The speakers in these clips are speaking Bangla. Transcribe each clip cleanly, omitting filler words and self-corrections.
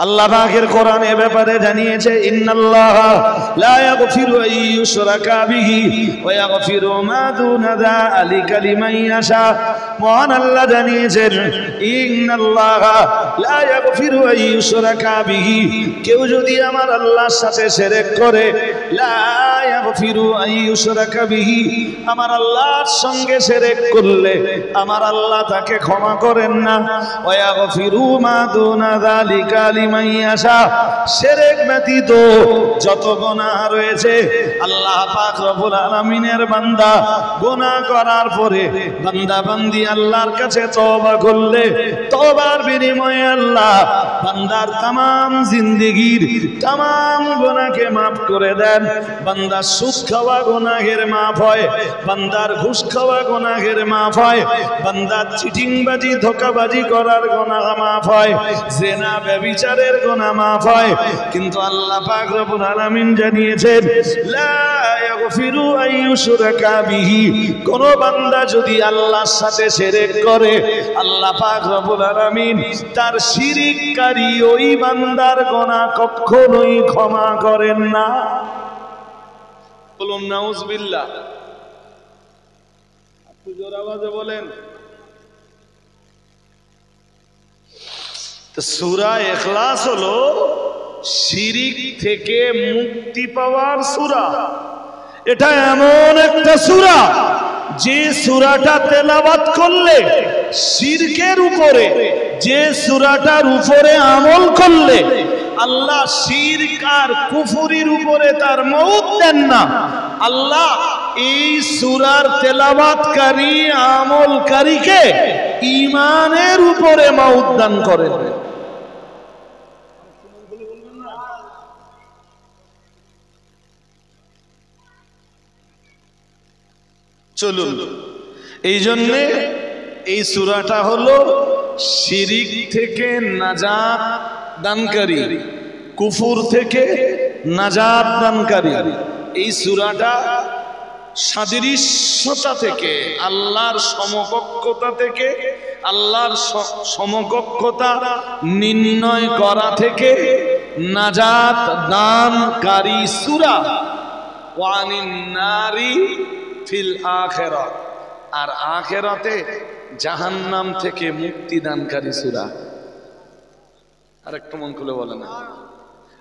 আল্লাহ পাকের কোরআন এ ব্যাপারে জানিয়েছে, ইন্নাল্লাহা লা ইয়াগফিরু আন ইউশরাকা বিহি ওয়া ইয়াগফিরু মা দুনা যালিকা লিমান ইয়াশা। মহান আল্লাহ জানিয়েছেন, ইন্নাল্লাহা লা ইয়াগফিরু আন ইউশরাকা বিহি, কেউ যদি আমার আল্লাহর সাথে শিরক করে, লা ইয়াগফিরু আন ইউশরাকা বিহি, আমার আল্লাহর সঙ্গে শিরক করলে আমার আল্লাহ তাকে ক্ষমা করেন না। ওয়া ইয়াগফিরু মা দুনা যালিকা লিমান ইয়াশা, শিরক ব্যতীত যত গুনাহ রয়েছে আল্লাহ পাক রব্বুল আলামিনের বান্দা গুনাহ করার পরে বান্দা বান্দি আল্লাহর কাছে তওবা করলে তওবার বিনিময়ে আল্লাহ বান্দার तमाम জিন্দেগীর तमाम গুনাহকে maaf করে দেন। বান্দার সুদ খাওয়া গুনাহের maaf হয়, বান্দার ঘুষ খাওয়া গুনাহের maaf হয়, বান্দার চিটিংবাজি ধোঁকাবাজি করার গুনাহ maaf হয়, জিনা ব্যভিচারের গুনাহ maaf হয়। কিন্তু আল্লাহ পাক রব্বুল আলামিন জানিয়েছেন, লা ইয়াগফিরু আন ইউশরাকা বিহি, কোন বান্দা যদি আল্লাহর সাথে শিরক করে আল্লাহ পাক রব্বুল আলামিন তার শিরককারী ওই বান্দার গুনাহ কখনোই ক্ষমা করেন না। বলুন নাউজুবিল্লাহ। একটু জোর আওয়াজে বলেন। তো সূরা ইখলাস হলো শিরিক থেকে মুক্তি পাওয়ার সূরা। এটা এমন একটা সূরা যে সূরাটা তেলাওয়াত করলে শিরকের উপরে, যে সূরাটার উপরে আমল করলে আল্লাহ শিরক আর কুফরির উপরে তার মউত দেন না। আল্লাহ এই সূরার তেলাওয়াতকারী আমলকারীকে ঈমানের উপরে মউত দান করেন। চলুন, এই জন্য এই সূরাটা হলো শিরিক থেকে নাজাত দানকারী, কুফর থেকে নাজাত দানকারী। এই সূরাটা সাদৃশ্যতা থেকে, আল্লাহর সমকক্ষতা থেকে, আল্লাহর সমকক্ষতা নির্ণয় করা থেকে নাজাত দানকারী সূরা। ওয়ানিন নারি ফিল আখিরাত, আর আখিরাতে জাহান্নাম থেকে মুক্তি দানকারী সূরা। আরেকটু মন খুলে বলেন।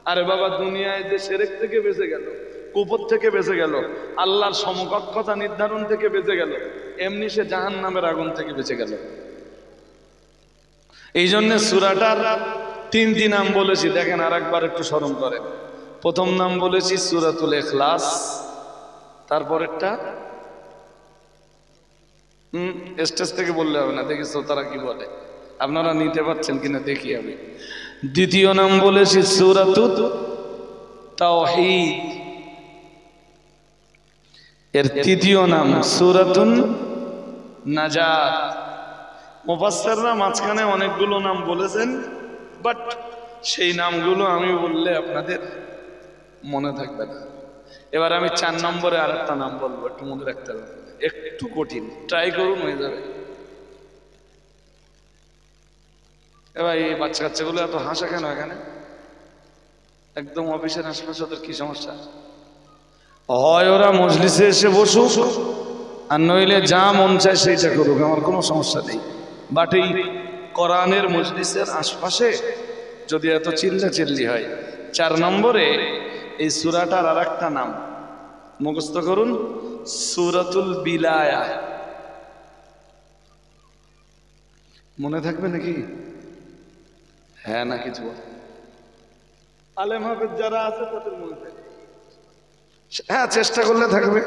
আরে বাবা, দুনিয়ায় যে শিরক থেকে বেঁচে গেল, কুফর থেকে বেঁচে গেল, আল্লাহর সমকক্ষতা নির্ধারণ থেকে বেঁচে গেল, এমনি সে জাহান্নামের আগুন থেকে বেঁচে গেল। এই জন্য সূরাটার তিনটি নাম বলেছি, দেখেন আরেকবার একটু স্মরণ করেন। প্রথম নাম বলেছি সূরাতুল ইখলাস, তারপরেরটা স্টেজ থেকে বললে হবে না, দেখি শ্রোতারা কি বলে, আপনারা নিতে পারছেন কিনা দেখি আমি। দ্বিতীয় নাম বলেছি সূরাতুত তাওহীদ, এর তৃতীয় নাম সূরাতুন নাজাত। মুফাসসিররা মাঝখানে অনেকগুলো নাম বলেছেন, বাট সেই নামগুলো আমি বললে আপনাদের মনে থাকবে না। এবার আমি 4 নম্বরে আরেকটা নাম বলবো, একটু মনে রাখতে হবে, একটু কঠিন, ট্রাই করুন, হয়ে যাবে। এবার এই বাচ্চা কাচ্চাগুলো এত হাসা কেন এখানে? একদম অফিসের আশপাশে ওদের কি সমস্যা? হয় ওরা মজলিসে এসে বসুক, আর নইলে যা মন চায় সেইটা করুক, আমার কোনো সমস্যা নেই। বাট এই কোরআনের মজলিসের আশপাশে যদি এত চিল্লাচিল্লি হয়। 4 নম্বরে এই সূরাটার আরেকটা নাম মুখস্থ করুন, সূরাতুল বিলায়া। মনে থাকবে নাকি? হ্যাঁ না কিছু আলেম হাফেজ যারা আছে তাদের মনে থাকবে, হ্যাঁ চেষ্টা করলে থাকবে।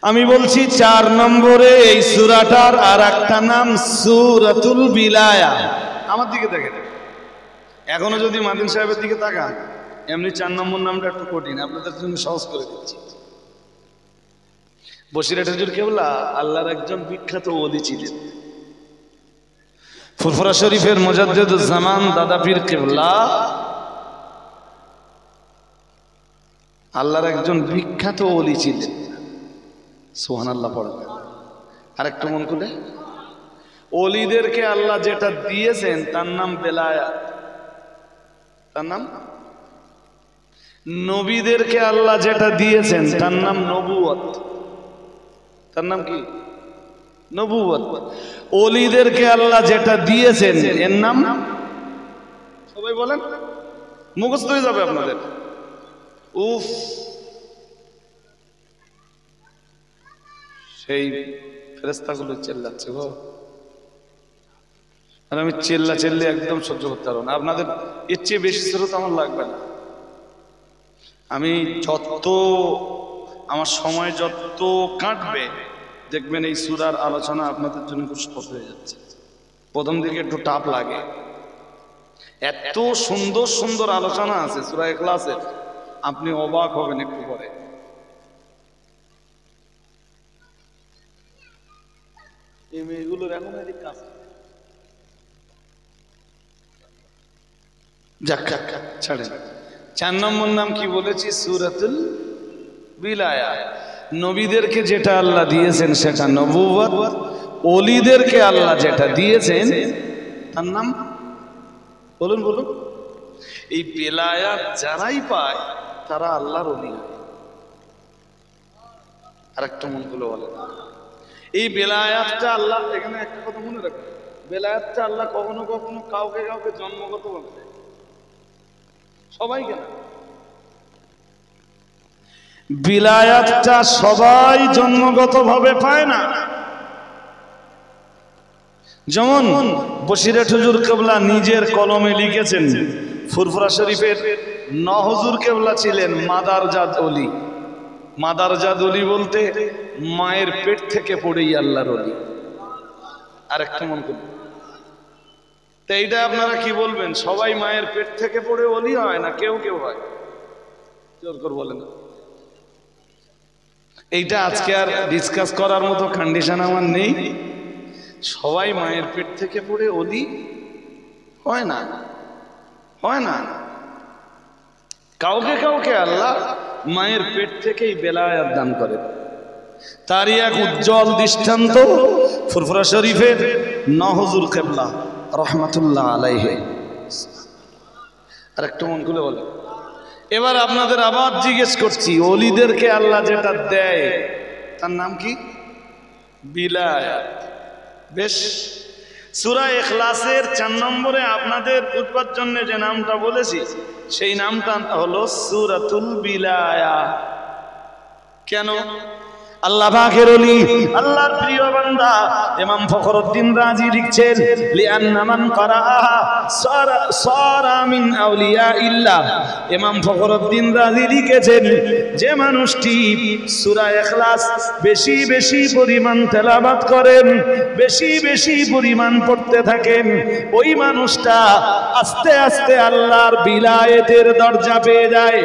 আমি বলছি 4 নম্বরে এই সূরাটার আরেকটা নাম সূরাতুল বিলায়া। আমার দিকে দেখেন, এখনো যদি মাদিন সাহেবের দিকে তাকান, এমনি 4 নম্বর নামটা একটু কঠিন, আপনাদের জন্য সহজ করে দিচ্ছি। বসিরহাট হুজুর কেবলা আল্লাহর একজন বিখ্যাত ওলি ছিলেন। ফুরফুরা শরীফের মুজাদ্দিদুজ জামান দাদা পীর কেবলা আল্লাহর একজন বিখ্যাত ওলি ছিলেন। সুবহানাল্লাহ পড়েন। আরেকটু মন খুলে, ওলিদেরকে আল্লাহ যেটা দিয়েছেন তার নাম বেলায়াত, তার নাম। নবীদেরকে আল্লাহ যেটা দিয়েছেন তার নাম নবুয়ত, তার নাম কি? নবুয়ত। ওলিদেরকে আল্লাহ যেটা দিয়েছেন এর নাম, সবাই বলেন, মুখস্থ হয়ে যাবে আপনাদের। উফ, সেই ফেরেশতাগুলো চেল্লাচ্ছে গো, আর আমি চেল্লে একদম সহ্য করতে পারবো না। আপনাদের এর চেয়ে বেশি শ্রোতা আমার লাগবে না। আমি যত আমার সময় যত কাটবে দেখবেন এই সূরার আলোচনা আপনাদের জন্য খুব সহজ হয়ে যাচ্ছে। প্রথম দিকে একটু টাফ লাগে, এত সুন্দর সুন্দর আলোচনা আছে সূরা ইখলাসের, আপনি অবাক হবেন একটু পরে। এই মেয়েগুলোর এখন কাজ যাক ছাড়েন। 4 নম্বর নাম কি বলেছি? সূরাতুল বিলায়াত। নবীদেরকে যেটা আল্লাহ দিয়েছেন সেটা নবুয়ত, ওলিদেরকে আল্লাহ যেটা দিয়েছেন তার নাম, বলুন বলুন। এই বেলায়াত যারাই পায় তারা আল্লাহর ওলি হয়। আরেকটা মন খুলে বলেন, এই বেলায়াতটা আল্লাহ, এখানে একটা কথা মনে রাখবেন, বেলায়াতটা আল্লাহ কখনো কখনো কাউকে কাউকে জন্মগত ভাবে দেয়, সবাইকে না। বিলায়াতটা সবাই জন্মগত ভাবে পায় না। যেমন বসিরহাট হুজুর কেবলা নিজের কলমে লিখেছেন, ফুরফুরা শরীফের 9 হুজুর কেবলা ছিলেন মাদারজাত ওলি। মাদারজাত ওলি বলতে মায়ের পেট থেকে পড়েই আল্লাহর ওলি। আরেকটা মন করুন, তো এইটা আপনারা কি বলবেন? সবাই মায়ের পেট থেকে পড়ে ওলি হয় না কেউ কেউ হয়? জোর করে বলেন। এইটা আজকে আর ডিসকাস করার মতো কন্ডিশন আমার নেই। সবাই মায়ের পেট থেকে পড়ে ওলি হয় না, হয় না। কাউকে কাউকে আল্লাহ মায়ের পেট থেকেই বেলায়াত দান করে। তারই এক উজ্জ্বল দৃষ্টান্ত ফুরফুরা শরীফের 9 হুজুর কেবলা রহমাতুল্লাহ আলাইহি। আর একটু মন খুলে বলে। এবার আপনাদের আবার জিজ্ঞেস করছি, ওলিদেরকে আল্লাহ যেটা দেয় তার নাম কি? বিলায়াত। বেশ, সূরা ইখলাসের 4 নম্বরে আপনাদের বুঝবার জন্য যে নামটা বলেছি সেই নামটা হলো সূরাতুল বিলায়াত। কেন? আল্লাহ পাকের ওলি, আল্লাহর প্রিয় বান্দা ইমাম ফখরুদ্দিন রাজি লিখছেন, লিআন্না মান ক্বারাআহা সারা মিন আউলিয়া ইল্লাহ। ইমাম ফখরুদ্দিন রাজি লিখেছেন, যে মানুষটি সূরা ইখলাস বেশি বেশি পরিমাণ তেলাওয়াত করেন, বেশি বেশি পরিমাণ পড়তে থাকেন, ওই মানুষটা আস্তে আস্তে আল্লাহর বিলায়েতের দরজা পেয়ে যায়।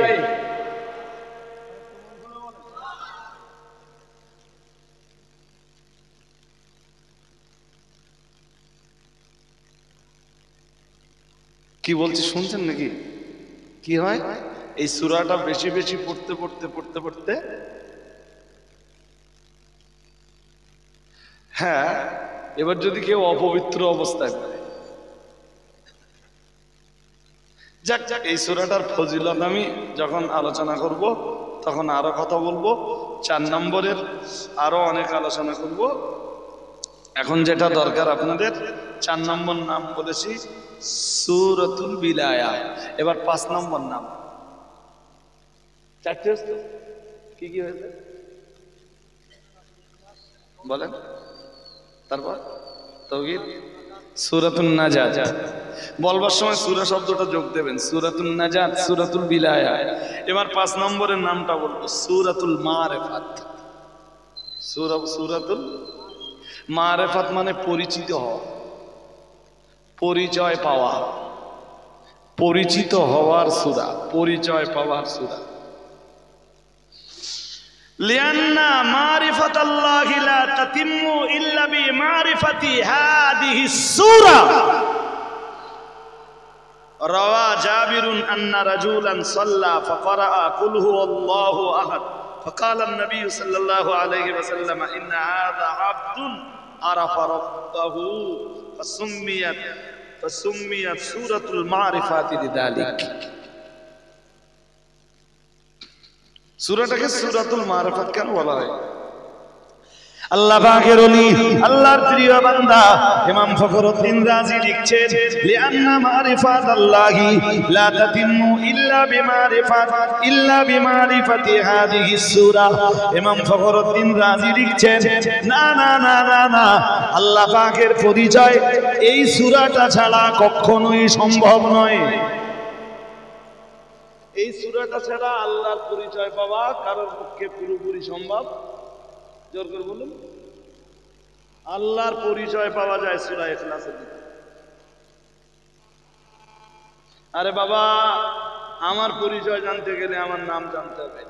কি বলছি শুনছেন নাকি? কি হয়? এই সূরাটা বেশি বেশি পড়তে পড়তে পড়তে পড়তে, হ্যাঁ, এবার যদি কেউ অপবিত্র অবস্থায় পড়ে, যাক যাক, এই সূরাটার ফজিলত আমি যখন আলোচনা করব তখন আরো কথা বলবো। 4 নম্বরের আরো অনেক আলোচনা করব। এখন যেটা দরকার আপনাদের, 4 নম্বর নাম বলেছি সূরাতুল বিলায়াত। এবার 5 নম্বর নাম। 4টে হচ্ছে কি কি হয়েছে বলেন? তারপর তাওহীদ, সূরাতুন নাজাত। বলবার সময় সূরা শব্দটা যোগ দেবেন, সূরাতুন নাজাত, সূরাতুল বিলায়াত। এবার 5 নম্বরের নামটা বলবো সূরাতুল মারিফাত। সূরাতুল মারিফাত মানে পরিচিত হওয়া, পরিচয় পাওয়া, পরিচিত হওয়ার সূরা, পরিচয় পাওয়ার সূরা। লিআন্না মারিফাতাল্লাহি লা তাতিম্মু ইল্লা বিমারিফাতি হাদিহিস সূরা। রাওয়া জাবিরুন আন্না রাজুলান সাল্লা ফাকারা কুল হুয়াল্লাহু আহাদ ফাকালা আন-নবী সাল্লাল্লাহু আলাইহি ওয়াসাল্লাম ইন্না হাযা আবদুন আরাফা রাব্বাহু ফাসুম্মিয়াত সূরাতুল মারিফাতি লিযালিক। সূরাটাকে সূরাতুল মারিফাত কেন বলা হয়? আল্লাহ পাকের ওলি, আল্লাহর প্রিয় বান্দা ইমাম ফখরুদ্দিন রাজি লিখছেন, লিআন্না মারিফাতাল্লাহি লা তাতিম্মু ইল্লা বিমারিফাতি হাদিহি সূরা। ইমাম ফখরুদ্দিন রাজি লিখছেন, না না না না না, আল্লাহ পাকের পরিচয় এই সূরাটা ছাড়া কখনোই সম্ভব নয়। এই সূরাটা ছাড়া আল্লাহর পরিচয় পাওয়া কারোর পক্ষে পুরোপুরি সম্ভব? জোর করে বলুন। আল্লাহর পরিচয় পাওয়া যায় সূরা ইখলাসের ভিতরে। আরে বাবা, আমার পরিচয় জানতে গেলে আমার নাম জানতে হবে,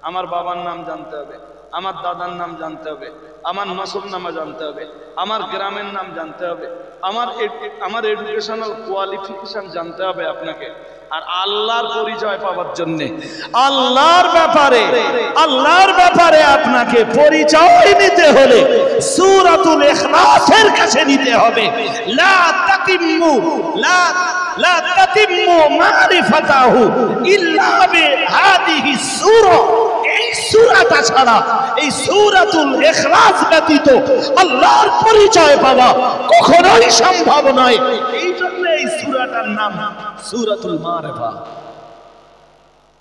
আমার বাবার নাম জানতে হবে, আমার দাদার নাম জানতে হবে, আমার নসবনামা জানতে হবে, আমার গ্রামের নাম জানতে হবে, আমার এডুকেশনাল কোয়ালিফিকেশন জানতে হবে আপনাকে। আর আল্লাহর পরিচয় পাওয়ার জন্য আল্লাহর ব্যাপারে আপনাকে পরিচয় নিতে হলে সূরাতুল ইখলাসের কাছে নিতে হবে। লা তাতিম্মু মারিফাতাহু ইল্লা বিহাদিহি সূরা। এই সূরাটা ছাড়া, এই সূরাতুল ইখলাস ব্যতীত আল্লাহর পরিচয় পাওয়া কখনোই সম্ভব নয়। এই জন্য এই সূরাটার নাম সূরাতুল মারিফা।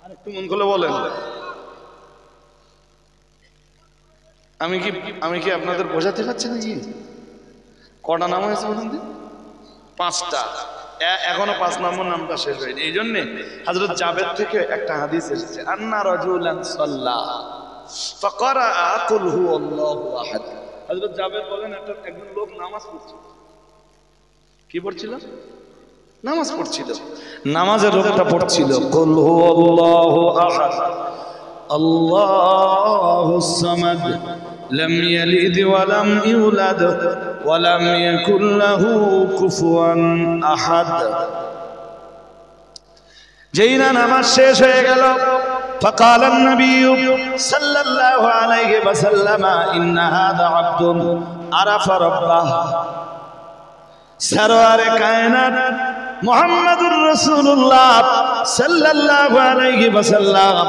আরেকটু মন খুলে বলেন, আমি কি আপনাদের বোঝাতে পারছি নাকি? কটা নাম হয়েছে বলুন? 5টা। এখনো 5 নম্বর নামটা শেষ হয়নি। এই জন্য হযরত জাবের থেকে একটা হাদিস এসেছে, আন্না রাজুলান সাল্লা ফাকারা কুল হুয়াল্লাহু আহাদ। হযরত জাবের বলেন, একজন লোক নামাজ পড়ছিল। কি পড়ছিল? নামাজ পড়ছিল। নামাজের লোকটা পড়ছিল কুল হুয়াল্লাহু আহাদ আল্লাহুস সামাদ লাম ইয়ালিদ ওয়া লাম ইউলাদ ওয়া লাম ইয়াকুল লাহু কুফুয়ান আহাদ। যেই না নামাজ শেষ হয়ে গেল, فقال النبي صلى الله عليه وسلم إن هذا عبد عرف ربه। سرور কায়নাত মুহাম্মদুর রাসূলুল্লাহ সাল্লাল্লাহু আলাইহি ওয়াসাল্লাম,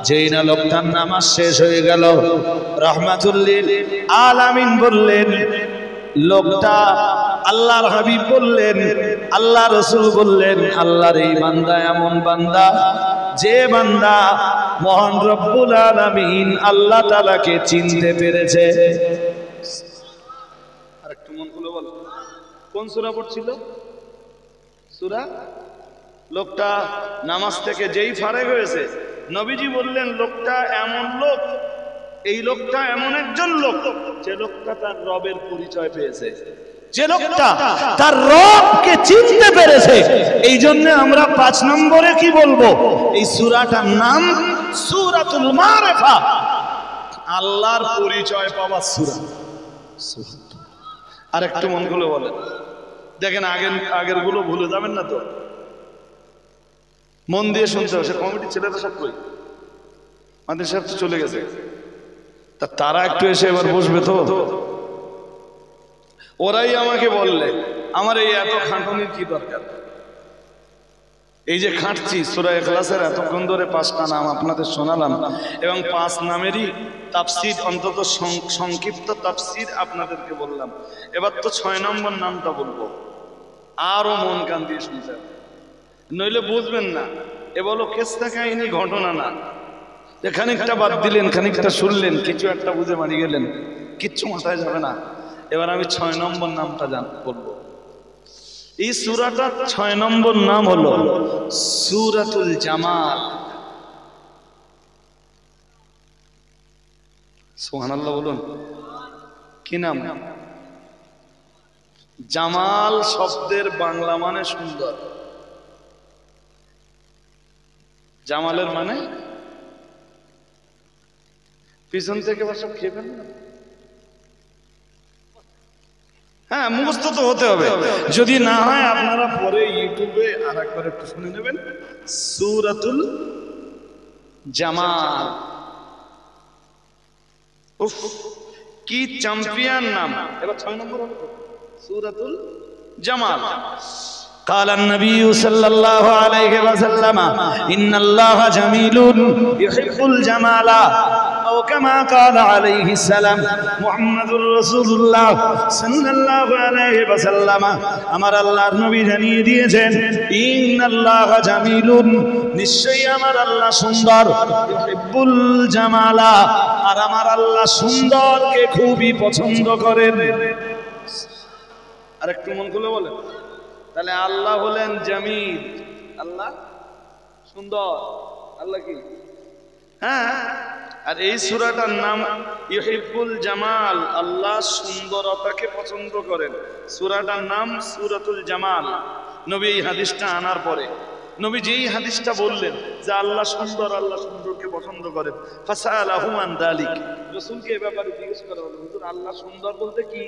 যেই না লোকটার নামাজ শেষ হয়ে গেল, রাহমাতুল লিল আলামিন বললেন, লোকটা আল্লাহর হাবিব বললেন, আল্লাহ রাসূল বললেন, আল্লাহর এই বান্দা এমন বান্দা যে বান্দা মহান রব্বুল আলামিন আল্লাহ তাআলাকে চিনতে পেরেছে। আরেকটু মন খুলে বল, কোন সূরা পড়ছিল? সূরা। লোকটা নামাজ থেকে যেই ফারেগ হয়েছে, নবীজি বললেন, লোকটা এমন লোক, এই লোকটা এমন একজন লোক যে লোকটা তার রবের পরিচয় পেয়েছে, যে লোকটা তার রবকে চিনতে পেরেছে। এই জন্য আমরা 5 নম্বরে কি বলবো? এই সূরাটার নাম সূরাতুল মারিফা, আল্লাহর পরিচয় পাওয়া সূরা। আর একটু মন খুলে বলেন, দেখেন আগের গুলো ভুলে যাবেন না তো, মন দিয়ে শুনতে হবে। কমিটির ছেলেরা সব কই? আমাদের সাহেব তো চলে গেছে, তারা একটু এসে এবার বসবে তো। ওরাই আমাকে বললে, আমার এই এত খাটনির কি দরকার? এই যে খাটছি সূরা ইখলাসের, এতক্ষণ ধরে 5টা নাম আপনাদের শোনালাম এবং 5 নামেরই তাফসীর, অন্তত সংক্ষিপ্ত তাফসীর আপনাদেরকে বললাম। এবার তো 6 নম্বর নামটা বলবো, আরো মন কান দিয়ে শুনতে, নইলে বুঝবেন না। এ বলো কেসটা কাহিনী, ঘটনা না। খানিকটা বাদ দিলেন, খানিকটা শুনলেন, কিছু একটা বুঝে মারি গেলেন, কিচ্ছু মাথায় যাবে না। এবার আমি 6 নম্বর নামটা বলবো। এই সূরাটার 6 নম্বর নাম হলো সূরাতুল জামাল। সুবহানাল্লাহ বলুন। কি নাম? জামাল শব্দের বাংলা মানে সুন্দর। জামালের মানে পিছন থেকে সব খেয়ে ফেলেন না। হ্যাঁ, মুখস্থ তো হতে হবে। যদি না হয় আপনারা পরে ইউটিউবে আরেকবার একটু শুনে নেবেন, সূরাতুল জামাল। উফ, কি চ্যাম্পিয়ন নাম। এবার 6 নম্বর হবে সূরাতুল জামাল। قال النبي صلى الله عليه وسلم إن الله جميل يحب الجمال أو كما قال عليه السلام محمد رسول الله صلى الله عليه وسلم আমার আল্লাহর নবী জানিয়ে দিয়েছেন ইন্নাল্লাহ জামিলুন, নিশ্চয়ই আমার আল্লাহ সুন্দর, ইউহিব্বুল জামালা, আর আমার আল্লাহ সুন্দরকে খুবই পছন্দ করেন। আরেকটু মন খুলে বলেন, তাহলে আল্লাহ হলেন জামিল, আল্লাহ সুন্দর, আল্লাহ কি? হ্যাঁ, আর এই সূরাটার নাম ইউহিব্বুল জামাল, আল্লাহ সুন্দরতাকে পছন্দ করেন। সূরাটার নাম সূরাতুল জামাল। নবী এই হাদিসটা আনার পরে নবী যেই হাদিসটা বললেন যে আল্লাহ সুন্দর, আল্লাহ সুন্দরকে পছন্দ করেন, ফাসালাহু আন যালিক, রাসূলকে এই ব্যাপারে জিজ্ঞেস করা হলো, হুজুর আল্লাহ সুন্দর বলতে কি?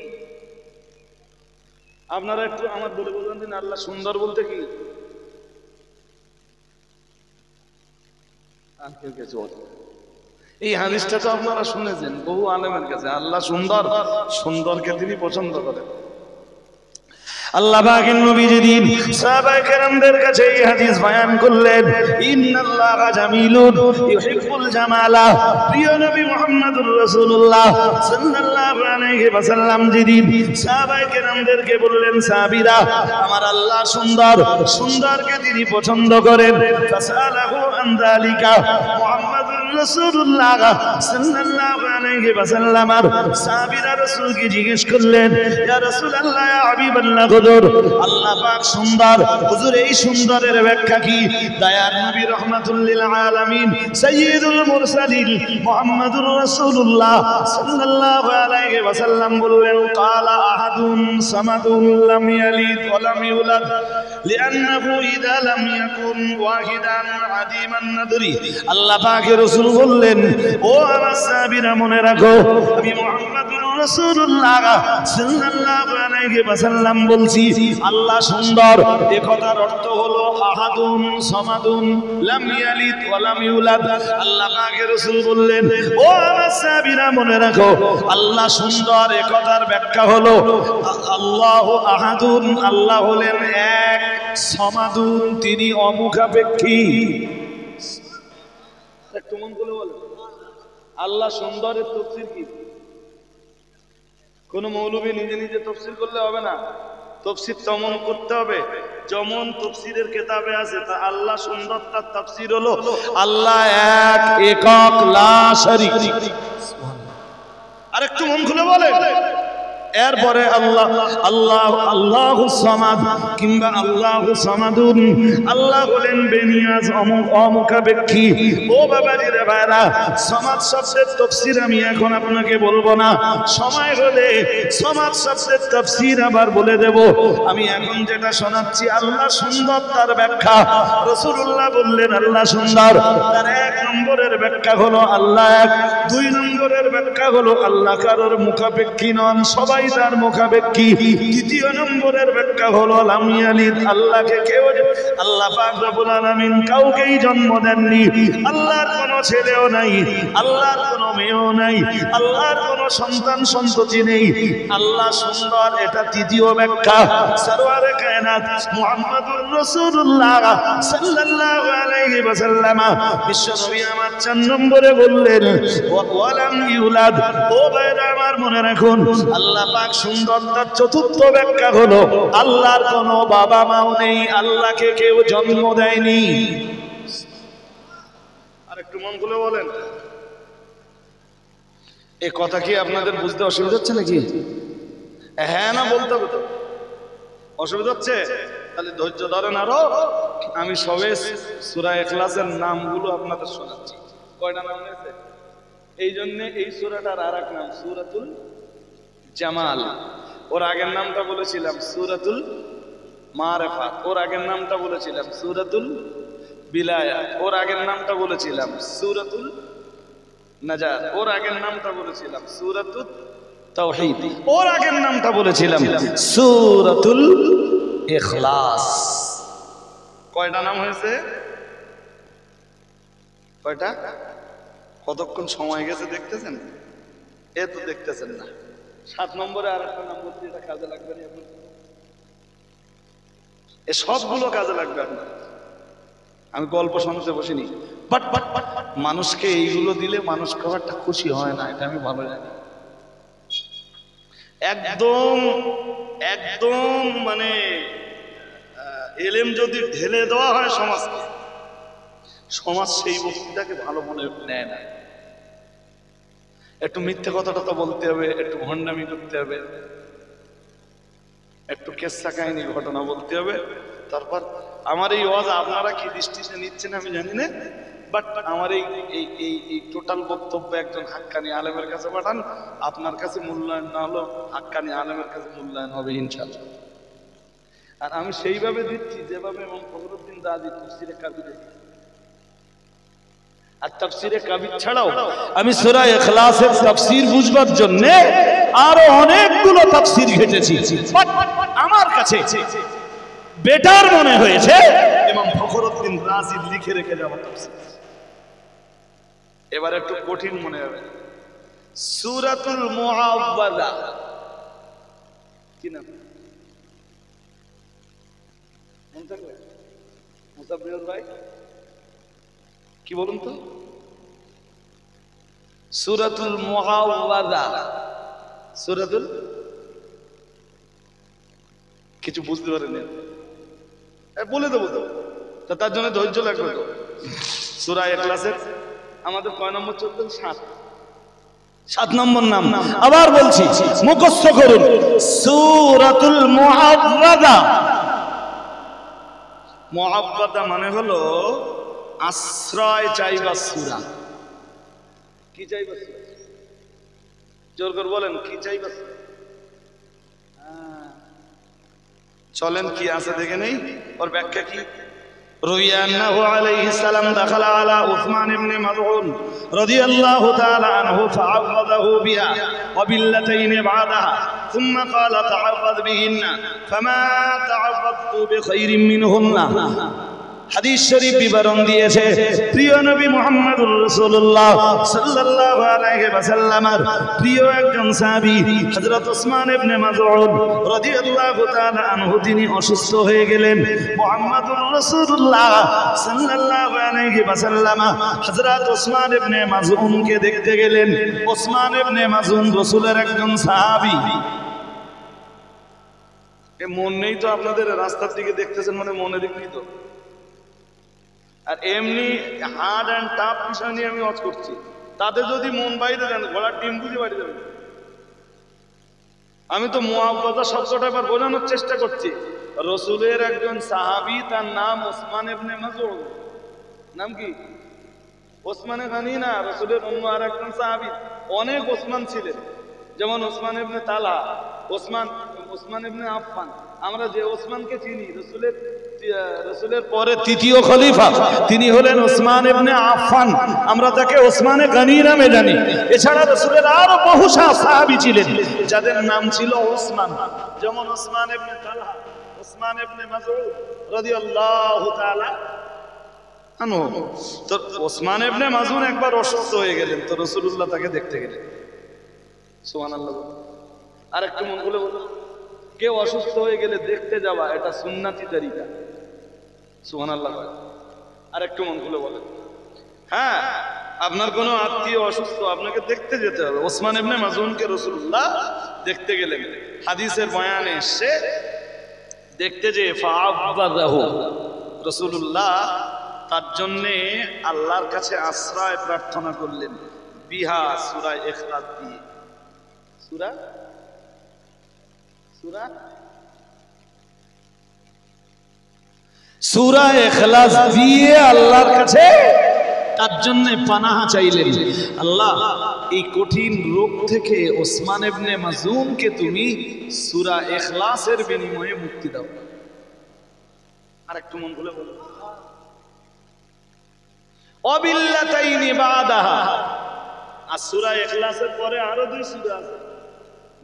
আপনারা একটু আমার বলে বলবেন দিন, আল্লাহ সুন্দর বলতে কি? এই হাদিসটা তো আপনারা শুনেছেন বহু আলেমের কাছে, আল্লাহ সুন্দর, সুন্দরকে তিনি পছন্দ করেন। আল্লাহ পাকের নবী যেদিন সাহাবায়ে কেরামদের কাছে এই হাদিস বয়ান করলেন, ইন্নাল্লাহা জামিলুন ইউহিব্বুল জামালা, প্রিয় নবী মুহাম্মদুর রাসূলুল্লাহ সাল্লাল্লাহু আলাইহি ওয়াসাল্লাম যেদিন সাহাবায়ে কেরামদেরকে বললেন, সাহাবীরা আমার আল্লাহ সুন্দর, সুন্দরকে তিনি পছন্দ করেন, ফাসালাহু আন যালিকা, মুহাম্মদুর রাসূলুল্লাহ সাল্লাল্লাহু আলাইহি ওয়াসাল্লাম সাহাবীরা রাসূলকে জিজ্ঞেস করলেন, ইয়া রাসূলুল্লাহ, ইয়া হাবিবাল্লাহ, আল্লাহ পাক সুন্দর, হুজুর এই সুন্দরের ব্যাখ্যা কি? দয়ার নবী রাহমাতুল লিল আলামিন সাইয়্যিদুল মুরসালিন মুহাম্মদুর রাসূলুল্লাহ সাল্লাল্লাহু আলাইহি ওয়াসাল্লাম বললেন, ক্বালা আহাদুন সামাদুন লাম ইয়ালিদ ওয়া লাম ইউলাদ লিআন্নাহু ইযা লাম ইয়াকুন ওয়াহিদান আদিমান নাদরি। আল্লাহ পাকের রাসূল বললেন, ও আমার সাহাবীরা মনে রাখো, আমি মুহাম্মদুর রাসূলুল্লাহ সাল্লাল্লাহু আলাইহি ওয়াসাল্লাম বলছি আল্লাহ সুন্দর। এ কথার অর্থ হলো আহাদুন সামাদুন লাম ইয়ালিদ ওয়া লাম ইউলাদ। আল্লাহ পাকের রাসূল বললেন, ও আমার সাহাবীরা মনে রাখো, আল্লাহ সুন্দর। এ কথার ব্যাখ্যা হলো আল্লাহু আহাদুন, আল্লাহ হলেন এক, সামাদুন তিনি অমুখাপেক্ষী। একটু মন করে বলেন, আল্লাহ সুন্দরের তাফসীর কি? কোন মৌলবী নিজে নিজে তাফসীর করলে হবে না, তাফসীর তেমন করতে হবে যেমন তাফসীরের কিতাবে আছে। তা আল্লাহ সুন্দর, তার তাফসীর হলো আল্লাহ এক, একক, লা শারীক। আর একটু মন খুলে বলে, এরপরে আল্লাহ আল্লাহ আল্লাহু সামাদ কিংবা আল্লাহু সামাদুন, আল্লাহ বলেন বেনিয়াজ, অমুখাপেক্ষী। ও বাবাজিরা ভাইরা, সামাদ শব্দের তাফসীর আমি এখন আপনাকে বলবো না, সময় হলে সামাদ শব্দের তাফসীর আবার বলে দেব। আমি এখন যেটা শোনাচ্ছি আল্লাহ সুন্দর তার ব্যাখ্যা। রাসূলুল্লাহ বললেন আল্লাহ সুন্দর, তার 1 নম্বরের ব্যাখ্যা হলো আল্লাহ এক, 2 নম্বরের ব্যাখ্যা হলো আল্লাহ কারোর মুখাপেক্ষী নন, সবাই তার মুখাপেক্ষী। 3 নম্বরের ব্যাখ্যা হলো লাম ইয়ালিদ, আল্লাহকে কেউ, আল্লাহ পাক রব্বুল আলামিন কাউকেই জন্ম দেননি, আল্লাহর কোনো ছেলেও নাই, আল্লাহর কোনো মেয়েও নাই, আল্লাহর কোনো সন্তান সন্ততি নেই, আল্লাহ সুন্দর। এটা 3য় ব্যাখ্যা। সরওয়ারে কায়নাত মুহাম্মদুর রাসূলুল্লাহ সাল্লাল্লাহু আলাইহি ওয়াসাল্লাম বিশ্বনবী আমার 4 নম্বরে বললেন ওয়া লাম ইউলাদ। ও ভাইরা আমার মনে রাখুন, আল্লাহ পাক সুন্দর তার 4র্থ ব্যাখ্যা হলো আল্লাহর কোনো বাবা মাও নেই, আল্লাহকে কেউ জন্ম দেয়নি। আর একটু মন খুলে বলেন, এই কথা কি আপনাদের বুঝতে অসুবিধা হচ্ছে নাকি? হ্যাঁ না বলতে হবে তো, অসুবিধা হচ্ছে? তাহলে ধৈর্য ধরেন আরো। আমি সবে সূরা ইখলাসের নামগুলো আপনাদের শোনাচ্ছি। কয়টা নাম হয়েছে? এই জন্য এই সূরাটার আরেক নাম সূরাতুল জামাল। ওর আগের নামটা বলেছিলাম সূরাতুল মারিফাত, ওর আগের নামটা বলেছিলাম সূরাতুল বিলায়াত, ওর আগের নামটা বলেছিলাম সূরাতুল নাজাত, ওর আগের নামটা বলেছিলাম সূরাতুত তাওহীদ, ওর আগের নামটা বলেছিলাম সূরাতুল ইখলাস। কয়টা নাম হয়েছে? কয়টা? কতক্ষণ সময় গেছে দেখতেছেন? এ তো দেখতেছেন না। 7 নম্বরে আর একটা নাম বলছি, এটা কাজে লাগবে না আপনার, এ সবগুলো কাজে লাগবে আপনার। আমি গল্প শুনতে বসিনি, বাট মানুষকে এইগুলো দিলে মানুষ খুব একটা খুশি হয় না, এটা আমি ভালো জানি। একদম একদম মানে এলেম যদি ঢেলে দেওয়া হয় সমাজকে, সমাজ সেই বক্তৃতাকে ভালো মনে নেয় না। একটু মিথ্যে কথাটা তো বলতে হবে, একটু ভণ্ডামি করতে হবে, একটু কেসা কাহিনী ঘটনা বলতে হবে। তারপর আমার এই ওয়াজ আপনারা কি দৃষ্টিতে নিচ্ছেন আমি জানি না, বাট আমার এই টোটাল বক্তব্য একজন হাক্কানি আলেমের কাছে পাঠান, আপনার কাছে মূল্যায়ন না হলো হাক্কানি আলেমের কাছে মূল্যায়ন হবে ইনশাআল্লাহ। আর আমি সেইভাবে দিচ্ছি যেভাবে ইমাম ফখরুদ্দিন রাজি তাফসীরে কাবিরে, আর তাফসীরে কাবির ছাড়াও আমি সূরা ইখলাসের তাফসীর বুঝবার জন্য আরো অনেকগুলো তাফসীর ঘেটেছি। আমার কাছে বেটার মনে হয়েছে ইমাম ফখরুদ্দিন রাজি লিখে রেখে যাওয়া তাফসীর। এবার একটু কঠিন মনে হবে, সূরাতুল মুআওয়াযা কি নাম মনে থাকবে? মুসাফির ভাই কি বলুন তো? সূরাতুল মুআওয়াযা, সূরাতুল কিছু বুঝতে পারেন না, বলে দেবো তো, তার জন্য ধৈর্য লাগবে তো। সূরা ইখলাসের আমাদের কয় নম্বর চলতেন? 7 নম্বর নাম। আবার বলছি মুখস্থ করুন, সূরাতুল মুআওয়াযা। মুআওয়াযা মানে হলো আশ্রয় চাইবা সূরা। কি চাইবা সূরা? জোর করে বলেন, কি চাইবা সূরা? চলেন কি আছে দেখে নেই, ওর ব্যাখ্যা কি। রুইয়া আন্নাহু আলাইহিস সালাম দাখালা আলা উসমান ইবনে মাযউন রাদিয়াল্লাহু তাআলা আনহু ফাআওয়াযাহু বিহা ওয়া বিল্লাতাইন বা'দাহা ثم قال تعوذ بهن فما تعوذت بخير منهن। হাদিস শরীফ বিবরণ দিয়েছে প্রিয় নবী মুহাম্মদুর রাসূলুল্লাহ সাল্লাল্লাহু আলাইহি ওয়াসাল্লামের প্রিয় একজন সাহাবী হযরত ওসমান ইবনে মাযউন রাদিয়াল্লাহু তাআলা আনহু, তিনি অসুস্থ হয়ে গেলেন। মুহাম্মদুর রাসূলুল্লাহ সাল্লাল্লাহু আলাইহি ওয়াসাল্লাম হযরত ওসমান ইবনে মাযউনকে দেখতে গেলেন। ওসমান ইবনে মাযউন রাসূলের একজন সাহাবী। এ মন নেই তো আপনাদের? রাস্তার দিকে দেখতেছেন মানে মনে দেখনি তো। আর এমনি হার্ড অ্যান্ড টাফ বিষয় নিয়ে আমি ওয়াজ করছি, তাতে যদি মন বাইরে দেন ঘোড়ার ডিম বুঝে বাড়ি যাবে। আমি তো মুআওয়াযা শব্দটা এবার বোঝানোর চেষ্টা করছি। রাসূলের একজন সাহাবী, তার নাম ওসমান ইবনে মাযউন। নাম কি? ওসমানে গানি না, রাসূলের অন্য আর একজন সাহাবী। অনেক ওসমান ছিলেন, যেমন ওসমান ইবনে তালহা, ওসমান ইবনে আফফান। আমরা যে ওসমানকে চিনি রাসূলের পরে তৃতীয় খলিফা, তিনি হলেন ওসমান ইবনে আফফান। আমরা তাকে ওসমানে গানি নামে জানি। এছাড়া রাসূলের আরো বহু সাহাবী ছিলেন যাদের নাম ছিল ওসমান, যেমন ওসমান ইবনে তালহা, ওসমান ইবনে মাযউন রাদিয়াল্লাহু তাআলা আনহু। তো ওসমান ইবনে মাযউন একবার অসুস্থ হয়ে গেলেন, তো রাসূলুল্লাহ তাকে দেখতে গেলেন। সুবহানাল্লাহ। আর একটু মন খুলে বলুন, কেউ অসুস্থ হয়ে গেলে দেখতে যাওয়া এটা সুন্নতি তরিকা। সুবহানাল্লাহ। আর একটু মন খুলে বলেন, হ্যাঁ, আপনার কোনো আত্মীয় অসুস্থ, আপনাকে দেখতে যেতে হবে। ওসমান ইবনে মাযউনকে রাসূলুল্লাহ দেখতে গেলেন। হাদিসের বয়ানে এসেছে, দেখতে যে ফাআযাহু, রাসূলুল্লাহ তার জন্যে আল্লাহর কাছে আশ্রয় প্রার্থনা করলেন বিহা, সূরা ইখলাস দিয়ে। সূরা ইখলাস দিয়ে আল্লাহর কাছে তার জন্য পানাহ চাইলেন। আল্লাহ, এই কঠিন রোগ থেকে ওসমান ইবনে মাযউনকে তুমি সূরা ইখলাসের বিনিময়ে মুক্তি দাও। আর একটু মন খুলে বলুন, অবিল্লাতাইনি বাদাহা। আর সূরা ইখলাসের পরে আরো 2 সূরা আছে।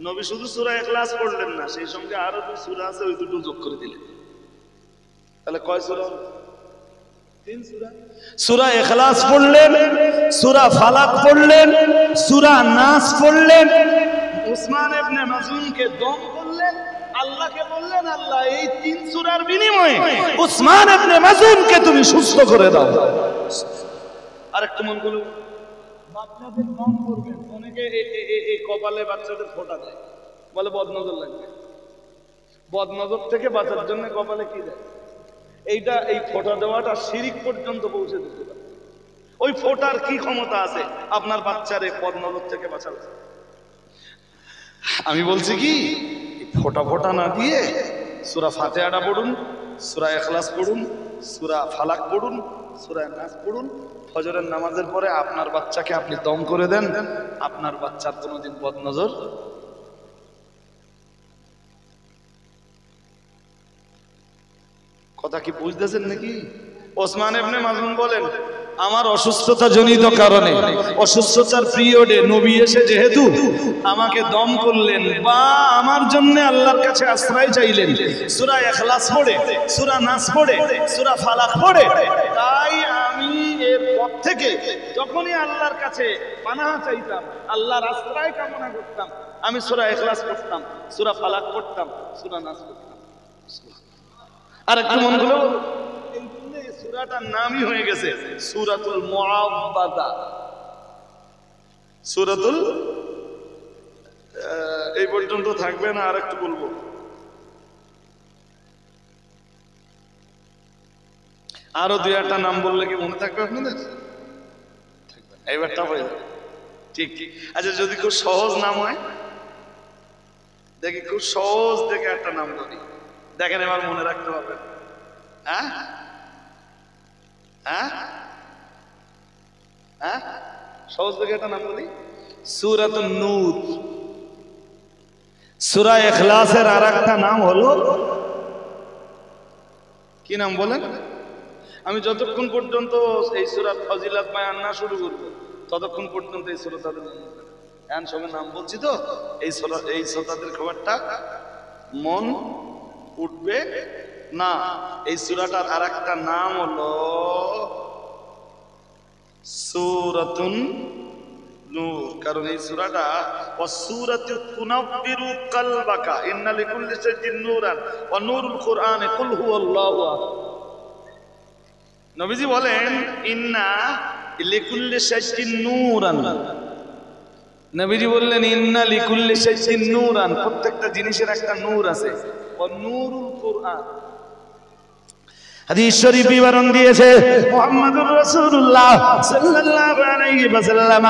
নবী শুধু সূরা ইখলাস পড়লেন না, সেই সঙ্গে আরো 2 সূরা আছে, ওই দুটো যোগ করে দিলেন। তাহলে কয় সূরা? সূরা ইখলাস পড়লেন, সূরা ফালাক পড়লেন, সূরা নাস পড়লেন। উসমান ইবনে মাযউনকে দম করলেন, আল্লাহকে বললেন, আল্লাহ এই 3 সূরার বিনিময়ে উসমান ইবনে মাযউনকে তুমি সুস্থ করে দাও। আরেকটু মন করুন, বাচ্চাদের দম করবেন, অনেকে এই কপালে বাচ্চাদের ফোঁটা দেয়, বলে বদনজর লাগবে। বদনজর থেকে বাঁচার জন্য কপালে কি দেয়? এইটা, এই ফোঁটা দেওয়াটা শিরিক পর্যন্ত পৌঁছে দিতে পারে। ওই ফোঁটার কি ক্ষমতা আছে আপনার বাচ্চারে বদনজর থেকে বাঁচাবে? আমি বলছি কি, ফোঁটা ফোঁটা না দিয়ে সূরা ফাতিহাটা পড়ুন, সূরা ইখলাস পড়ুন, সূরা ফালাক পড়ুন, সূরা নাস পড়ুন। ফজরের নামাজের পরে আপনার বাচ্চাকে আপনি দম করে দেন, আপনার বাচ্চার কোনোদিন বদনজর। কথা কি বুঝতেছেন নাকি? ওসমান ইবনে মাযউন বলেন, আমার অসুস্থতা জনিত কারণে, অসুস্থতার পিরিয়ডে নবী এসে যেহেতু আমাকে দম করলেন বা আমার জন্য আল্লাহর কাছে আশ্রয় চাইলেন সূরা ইখলাস পড়ে, সূরা নাস পড়ে, সূরা ফালাক পড়ে, তাই আমি এর পর থেকে যখনই আল্লাহর কাছে পানাহ চাইতাম, আল্লাহর আশ্রয় কামনা করতাম, আমি সূরা ইখলাস পড়তাম, সূরা ফালাক পড়তাম, সূরা নাস পড়তাম। আর একটু মন হলো, এই সূরাটার নামই হয়ে গেছে সূরাতুল মুআওয়াযা। সূরাতুল, এই পর্যন্ত থাকবে না, আর একটু বলবো। আরো 2-1টা নাম বললে কি মনে থাকবে আপনাদের? এইবারটা হয়ে যাবে। ঠিক ঠিক। আচ্ছা, যদি খুব সহজ নাম হয়, দেখি খুব সহজ দেখে একটা নাম বলি, দেখেন এবার মনে রাখতে পারবেন। হ্যাঁ হ্যাঁ হ্যাঁ, সহজ দেখে একটা নাম বলি, সূরাতুন নূর। সূরা ইখলাসের আরেকটা নাম হলো, কি নাম বলেন? আমি যতক্ষণ পর্যন্ত এই সূরার ফজিলত বয়ান না শুরু করব, ততক্ষণ পর্যন্ত এই সূরা তাদের এখন সবে নাম বলছি তো, এই সূরাদের খবরটা মন উঠবে না। এই সূরাটার আরেকটা নাম হলো সূরাতুন নূর, কারণ এই সূরাটা ওয়াসূরাতু তুনাব্বিরু কলবাকা ইন্না লিকুল্লি শাইইন নূরান ওয়া নূরুল কুরআনে কুল হুয়াল্লাহু আহাদ। নবীজি বলেন, ইন্না লিকুল্লি শাইইন নূরান। নবীজি বললেন, ইন্না লিকুল্লি শাইইন নূরান, প্রত্যেকটা জিনিসের একটা নূর আছে। ওয়া নূরুল কুরআন, হাদিস শরীফ বিবরণ দিয়েছে মুহাম্মদুর রাসূলুল্লাহ সাল্লাল্লাহু আলাইহি ওয়াসাল্লাম,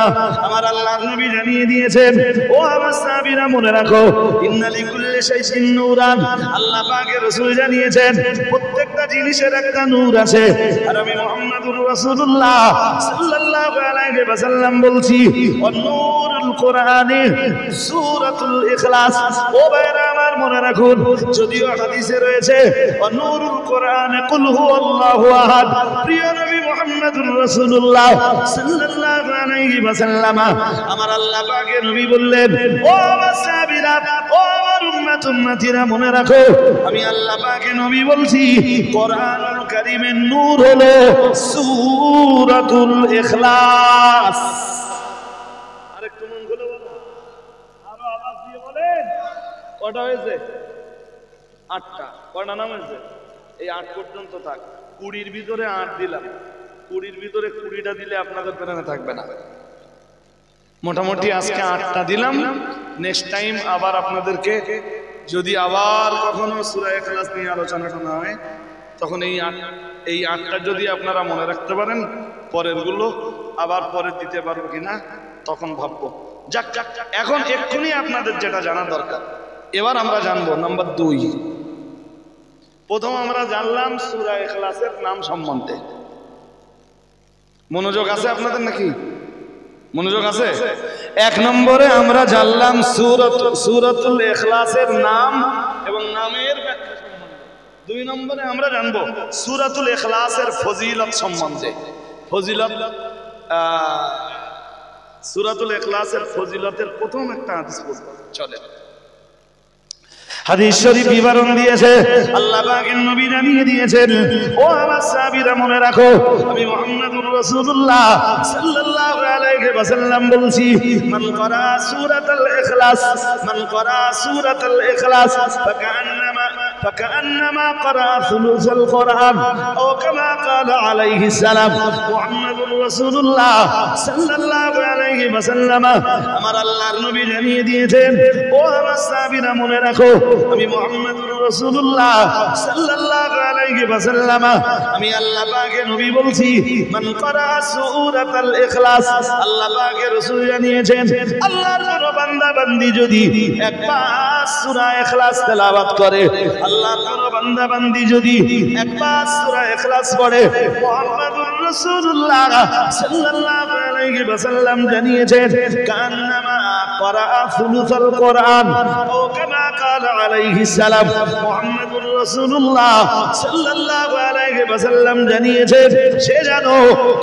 আমার আল্লাহর নবী জানিয়ে দিয়েছেন, ও আমার সাহাবীরা মনে রাখো, ইন্না লিকুল্লি শাইইন নূরান, আল্লাহ পাকের রাসূল জানিয়েছেন প্রত্যেকটা জিনিসের একটা নূর আছে। আর আমি মুহাম্মদুর রাসূলুল্লাহ সাল্লাল্লাহু আলাইহি ওয়াসাল্লাম বলছি, ওয়া নূরুল কুরআনে সূরাতুল ইখলাস। ও ভাইরা আমার মনে রাখুন, যদিও হাদিসে রয়েছে ওয়া নূরুল কুরআনে কুল হুয়াল্লাহু আহাদ, প্রিয় নবী মুহাম্মদুর রাসূলুল্লাহ সাল্লাল্লাহু আলাইহি ওয়াসাল্লাম, আমার আল্লাহ পাকের নবী বললেন, ও আমার সাহাবীরা, ও আমার উম্মতিরা মনে রাখো, আমি আল্লাহ পাকের নবী বলছি, কোরআনুল কারীমের নূর হলো সূরাতুল ইখলাস। আরেকটু মন খুলে বলো, আরো আওয়াজ দিয়ে বলেন। কয়টা হয়েছে? 8টা। কয়টা নাম হয়েছে? এই 8 পর্যন্ত থাক। 20-র ভিতরে 8 দিলাম, 20-র ভিতরে 20টা দিলে আপনাদের প্রেরণা থাকবে না। মোটামুটি আজকে 8টা দিলাম। নেক্সট টাইম আবার আপনাদেরকে যদি আবার কখনো সূরা ইখলাস নিয়ে আলোচনা করা হয়, তখন এই 8টা যদি আপনারা মনে রাখতে পারেন, পরের গুলো আবার পরে দিতে পারবো কিনা তখন ভাববো। যাক, এখন এক্ষুনি আপনাদের যেটা জানা দরকার, এবার আমরা জানবো নাম্বার 2। প্রথম আমরা জানলাম সূরা ইখলাসের নাম সম্বন্ধে। মনোযোগ আছে আপনাদের নাকি? মনোযোগ আছে? 1 নম্বরে আমরা জানলাম সূরাতুল ইখলাসের নাম এবং নামের ব্যাখ্যা সম্বন্ধে। 2 নম্বরে আমরা জানবো সূরাতুল ইখলাসের ফজিলত সম্বন্ধে। ফজিলত, সূরাতুল ইখলাসের ফজিলতের প্রথম একটা হাদিস বলবো, চলে। হাদিস শরীফ বিবরণ দিয়েছে, আল্লাহ পাকের নবী জানিয়ে দিয়েছেন, ও আমার সাহাবীরা মনে রাখো, আমি মুহাম্মদুর রাসূলুল্লাহ সাল্লাল্লাহু আলাইহি ওয়াসাল্লাম বলছি, মান ক্বারা সূরাতুল ইখলাস, মান ক্বারা সূরাতুল ইখলাস فكأنما قرأ ثلث القرآن أو كما قال عليه السلام محمد رسول الله صلى الله عليه وسلم আমার আল্লাহর নবী জানিয়ে দিয়েছেন, ও আমার সাহাবীরা মনে রাখো, আমি মুহাম্মদুর রাসূলুল্লাহ সাল্লাল্লাহু আলাইহি ওয়াসাল্লাম, আমি আল্লাহ পাকের নবী বলছি, মান ক্বারা সূরাতুল ইখলাস, আল্লাহ পাকের রাসূল জানিয়েছেন, আল্লাহর কোন বান্দা বান্দি যদি একবার সূরা ইখলাস তেলাওয়াত করে, আল্লাহর কোন বান্দা বান্দি যদি একবার সূরা ইখলাস পড়ে, মুহাম্মদুর রাসূলুল্লাহ সাল্লাল্লাহু আলাইহি ওয়াসাল্লাম জানিয়েছেন, কান্নামা ক্বারা সুলুসাল কোরআন ও কামা ক্বালা আলাইহিস সালাম, মুহাম্মদুর রাসূলুল্লাহ সাল্লাল্লাহু আলাইহি ওয়াসাল্লাম জানিয়েছেন, সে যেন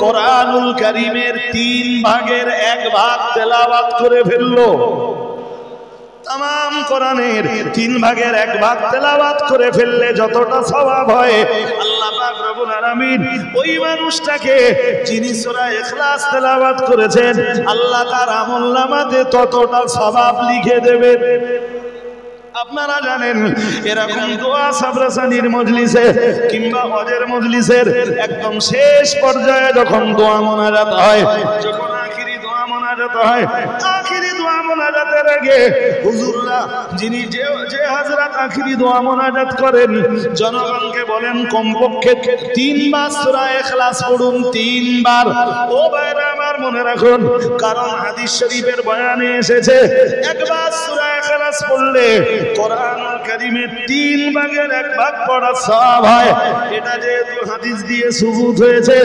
কোরআনুল কারীমের 3 ভাগের 1 ভাগ তেলাওয়াত করে ফেললো। तमाम কোরআনের 3 ভাগের 1 ভাগ তেলাওয়াত করে ফেললে যতটা সওয়াব হয়, আল্লাহ পাক রব্বুল আলামিন ওই মানুষটাকে যিনি সূরা ইখলাস তেলাওয়াত করেছেন, আল্লাহ তার আমলনামাতে ততটা সওয়াব লিখে দেবেন। আপনারা জানেন, এরকম দোয়া সাবরাসানির মজলিসে কিংবা হজের মজলিসের একদম শেষ পর্যায়ে যখন দোয়া মোনাজাত হয়, যখন আখিরি দোয়া মোনাজাত হয়, আখিরি দোয়া মোনাজাতের আগে হুজুররা যিনি যে হযরত আখিরি দোয়া মোনাজাত করেন, জনগণকে বলেন কমপক্ষে 3 বার সূরা ইখলাস পড়ুন, 3 বার। ও ভাইরা আমার মনে রাখুন, কারণ হাদিস শরীফের বয়ানে এসেছে, একবার সূরা ইখলাস পড়লে কোরআনুল কারীমের 3 ভাগের 1 ভাগ পড়া সওয়াব হয়। এটা যেহেতু হাদিস দিয়ে সুবুত হয়েছে,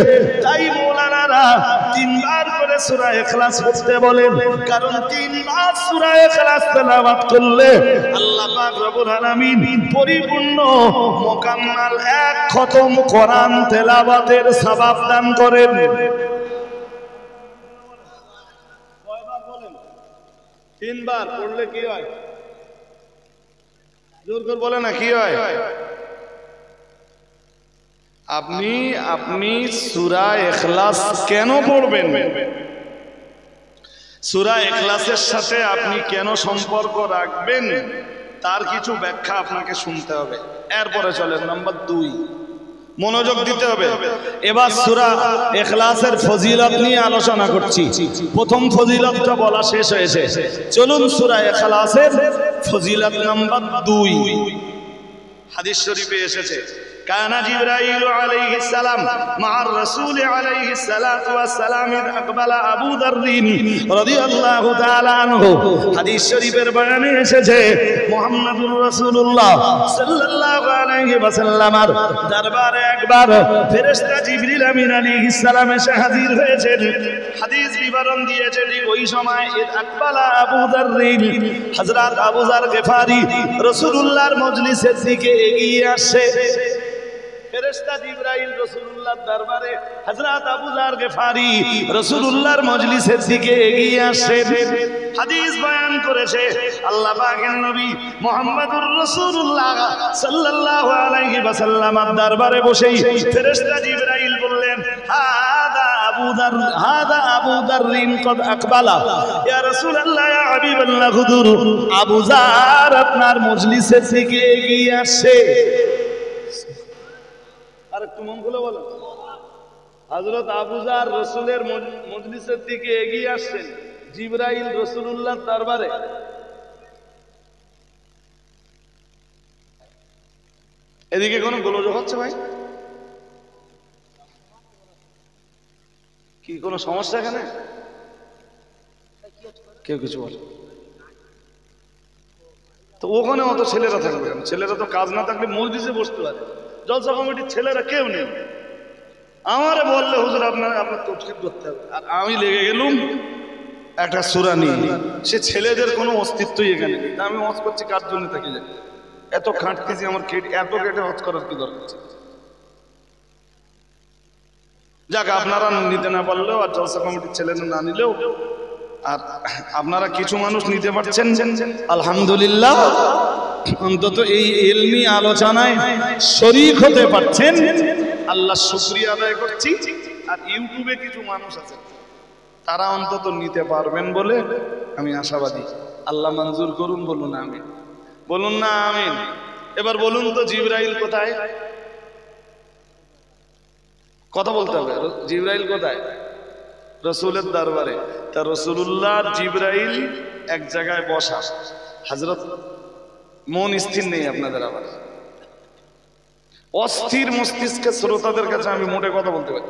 তাই মাওলানারা 3 বার করে সূরা ইখলাস পড়তে বলেন, কারণ 3 বার সূরা ইখলাস তেলাওয়াত করলে আল্লাহ পাক রব্বুল আলামিন পরিপূর্ণ মুকাম্মাল 1 খতম কোরআন তেলাওয়াতের সওয়াব দান করেন। কয়বার বলেন? 3 বার পড়লে কি হয়? জোর করে বলে না, কি হয়? আপনি সূরা ইখলাস কেন পড়বেন? সূরা ইখলাসের সাথে আপনি কেন সম্পর্ক রাখবেন, তার কিছু ব্যাখ্যা আপনাকে শুনতে হবে। এরপরে চলেন নাম্বার 2, মনোযোগ দিতে হবে। এবার সূরা ইখলাসের ফজিলত নিয়ে আলোচনা করছি। প্রথম ফজিলতটা বলা শেষ হয়েছে, চলুন সূরা ইখলাসের ফজিলত নাম্বার 2। হাদিস শরীফে এসেছে, কানা জিবরাইল আলাইহিস সালাম মা'আর রাসূল আলাইহিস সালাতু ওয়াস সালাম আকবালা আবু দাররিন রাদিয়াল্লাহু তাআলা আনহু। হাদিস শরীফের বয়ানে এসেছে, মুহাম্মদুর রাসূলুল্লাহ সাল্লাল্লাহু আলাইহি ওয়াসাল্লামের দরবারে একবার ফেরেশতা জিবরিল আমিন আলাইহিস সালাম এসে হাজির হয়েছেন। হাদিস বিবরণ দিয়েছে, ঠিক ওই সময় আকবালা আবু দাররিন, হযরত আবু যার গিফারি রাসূলুল্লাহর মজলিসের দিকে এগিয়ে আসে। ফেরেশতা জিবরাইল রাসূলুল্লাহর দরবারে হযরত আবু যার গিফারি রাসূলুল্লাহর মজলিসের দিকে এগিয়ে আসেন। হাদিস বয়ান করেছে, আল্লাহ পাকের নবী মুহাম্মদুর রাসূলুল্লাহ সাল্লাল্লাহু আলাইহি ওয়াসাল্লামের দরবারে বসেই ফেরেশতা জিবরাইল বললেন, হাদা আবু দাররিন কদ আকবালা, ইয়া রাসূলুল্লাহ ইয়া হাবিবাল্লাহ, হুজুর আবু যার আপনার মজলিসের দিকে এগিয়ে আসছে। আর একটু মন খুলে বলেন, হযরত আবু যার রাসূলের মজলিসের দিকে এগিয়ে আসছেন, জিবরাইল রাসূলুল্লাহর দরবারে। এদিকে কোন গোলযোগ হচ্ছে ভাই? কি কোনো সমস্যা এখানে? কেউ কিছু বলে তো ওখানে অত ছেলেরা থাকবে, ছেলেরা তো কাজ না থাকলে মসজিদে বসতে পারে। জলসা কমিটির ছেলেরা কেউ নেই। আমারে বললে হুজুর আপনার তফসির করতে হবে, আর আমি লেগে গেলুম একটা সূরা নিয়ে। সে ছেলেদের কোনো অস্তিত্বই এখানে নেই। আমি হজ করছি কার জন্য থাকি যায়, এত খাটতেছি, আমার এত কেটে হজ করার কি দরকার? যাক, আপনারা নিতে না পারলেও আর জলসা কমিটির ছেলেরা না নিলেও, আর আপনারা কিছু মানুষ নিতে পারছেন আলহামদুলিল্লাহ, অন্তত এই ইলমি আলোচনায় শরীক হতে পারছেন, আল্লাহ শুকরিয়া আদায় করছি। আর ইউটিউবে কিছু মানুষ আছে তারা অন্তত নিতে পারবেন বলে আমি আশাবাদী। আল্লাহ মঞ্জুর করুন, বলুন আমিন, বলুন না আমিন। এবার বলুন তো জিবরাইল কোথায়? কথা বলতে হবে। জিবরাইল কোথায়? রসুলের দরবারে। তা রসুল্লাহ জিবরাইল এক জায়গায় বসা। হযরত মন স্থির নেই আপনাদের, আবার অস্থির মস্তিষ্কের শ্রোতাদের কাছে আমি মোটে কথা বলতে পারি।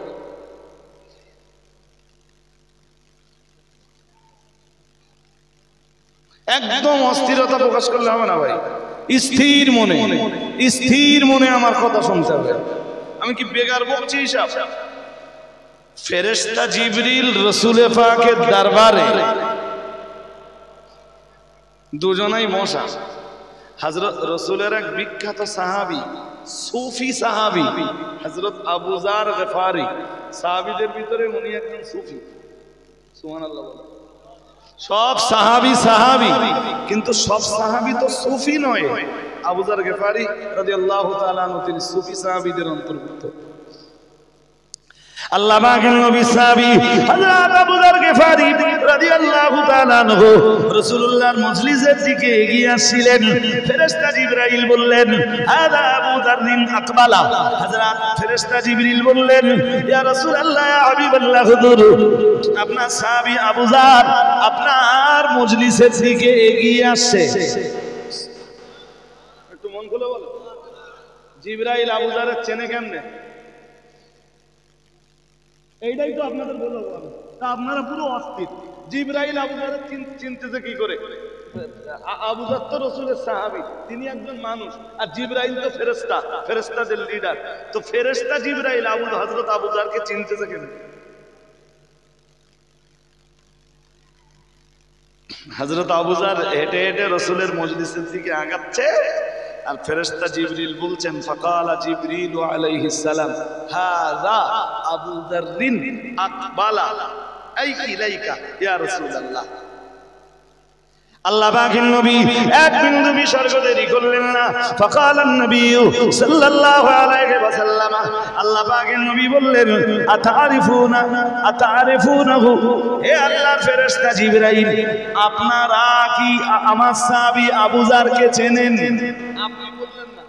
একদম অস্থিরতা প্রকাশ করলে হবে না ভাই, স্থির মনে, স্থির মনে আমার কথা শুনতে হবে। আমি কি বেগার বকছি? হিসাব ফেরেশতা জিবরিল রাসূল পাকের দরবারে দুজনাই বসা। হযরত রাসূলের এক বিখ্যাত সাহাবী, সুফি সাহাবী হযরত আবু যার গফারি, সাহাবীদের ভিতরে উনি একজন সুফি। সুবহানাল্লাহ। সব সাহাবী সাহাবী, কিন্তু সব সাহাবী তো সুফি নয়। আবু যার গফারি রাদিয়াল্লাহু তাআলা আনহু তিনি সুফি সাহাবীদের অন্তর্ভুক্ত। আল্লাহ পাকের নবী সাহাবী হযরত আবু যার গফারি রাদিয়াল্লাহু তাআলা আনহু রাসূলুল্লাহর মজলিসের দিকে এগিয়ে আসছিলেন। ফেরেশতা জিবরাইল বললেন, হাদা আবু যাররিন আকবালা। হযরত ফেরেশতা জিবরিল বললেন, ইয়া রাসূলুল্লাহ, ইয়া হাবিবাল্লাহ, হুজুর আপনার সাহাবী আবু যার আপনার মজলিসের দিকে এগিয়ে আসছে। একটু মন খুলে বলো, জিবরাইল আবু যারের চেনে কেমনে? এইটাই তো আপনাদের বলবো। তা আপনারা পুরো অস্থির। জিবরাইল আবু যারের চিনতেছে কি করে? আবু যার তো রাসূলের সাহাবী, তিনি একজন মানুষ, আর জিবরাইল তো ফেরেশতা, ফেরেশতাদের লিডার। তো ফেরেশতা জিবরাইল হযরত আবু যারকে চিনতেছে কেন? হযরত আবু যার হেঁটে হেঁটে রাসূলের মজলিসের দিকে আগাচ্ছে, আর ফেরেশতা জিবরিল বলছেন, ফাকালা জিবরিল আলাইহিস সালাম, হাযা আবু যাররিন আকবালা আই ইলাইকা ইয়া রাসূলুল্লাহ। আল্লাহ পাকের নবী এক বিন্দু বিসর্গ দেরি করলেন না। ফাকালান নবী সাল্লাল্লাহু আলাইহি ওয়াসাল্লাম, আল্লাহ পাকের নবী বললেন, আতারিফুনাহু, হে আল্লাহর ফেরেশতা জিবরাইল, আপনারা কি আমার সাহাবী আবু যারকে চেনেন? আপনি বললেন না,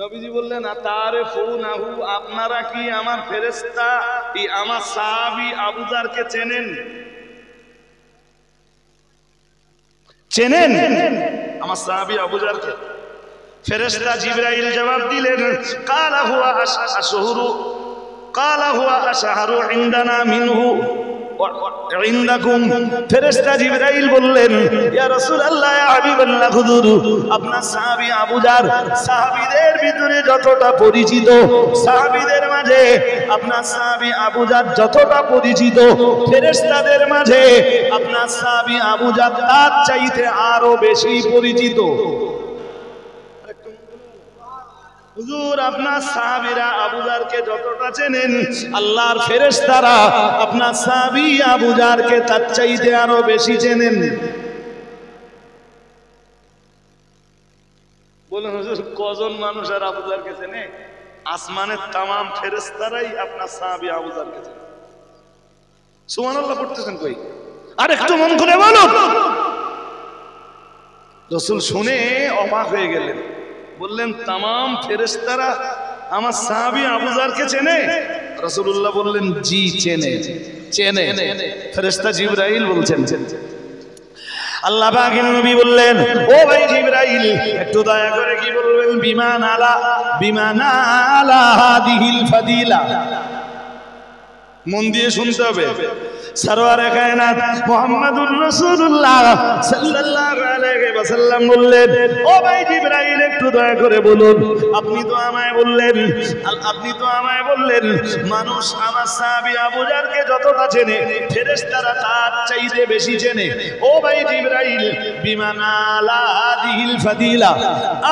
নবীজি বললেন, আতারিফুনাহু, আপনারা কি আমার ফেরেশতা আমার সাহাবী আবু যারকে চেনেন? চেনেন আমার সাহাবী আবু যারকে? ফেরেশতা জিবরাইল জবাব দিলেন, কালা হুয়া আশহুরু, কালা হুয়া আশহারু ইনদানা মিনহু ইনদাকুম। ফেরেশতা জিবরাইল বললেন, ইয়া রাসূলুল্লাহ, ইয়া হাবিবাল্লাহ, হুজুর আপনার সাহাবী আবু যার সাহাবীদের ভিতরে যতটা পরিচিত, সাহাবীদের মাঝে আপনার সাহাবী আবু যার যতটা পরিচিত, ফেরেশতাদের মাঝে আপনার সাহাবী আবু যার তার চাইতে আরো বেশি পরিচিত। হুজুর আপনার সাহাবীরা আবু যারকে যতটা চেনেন, আল্লাহর ফেরেশতারা আপনার সাহাবী আবু যারকে তার চাইতে আরো বেশি চেনেন। বলুন হুজুর, কজন মানুষ আর আবু যারকে চেনে? আসমানের তামাম ফেরেশতারাই আপনার সাহাবী আবু যারকে চেনে। সুবহানাল্লাহ পড়তেছেন কই? আর একটু মন করে বলুন। রাসূল শুনে অবাক হয়ে গেলেন, বললেন, তামাম ফেরেশতারা আমার সাহাবী আবু যারকে চেনে? রাসূলুল্লাহ বললেন, জি চেনে, চেনে। ফেরেশতা জিবরাইল বলছেন। আল্লাহ পাকের নবী বললেন, ও ভাই জিবরাইল, একটু দয়া করে কি বলবেন? বিমান আলা হাদিহিল ফাদিলা। মন দিয়ে শুনতে হবে। সরওয়ারে কায়নাত মুহাম্মদুর রাসূলুল্লাহ সাল্লাল্লাহু আলাইহি ওয়াসাল্লাম বললেন, ও ভাই জিবরাইল, একটু দয়া করে বলুন, আপনি তো আমায় বললেন মানুষ আমার সাহাবী আবু যারকে যতটা চেনে, ফেরেশতারা তার চাইতে বেশি চেনে। ও ভাই জিবরাইল, বিমান আলা হাদিহিল ফাদিলা,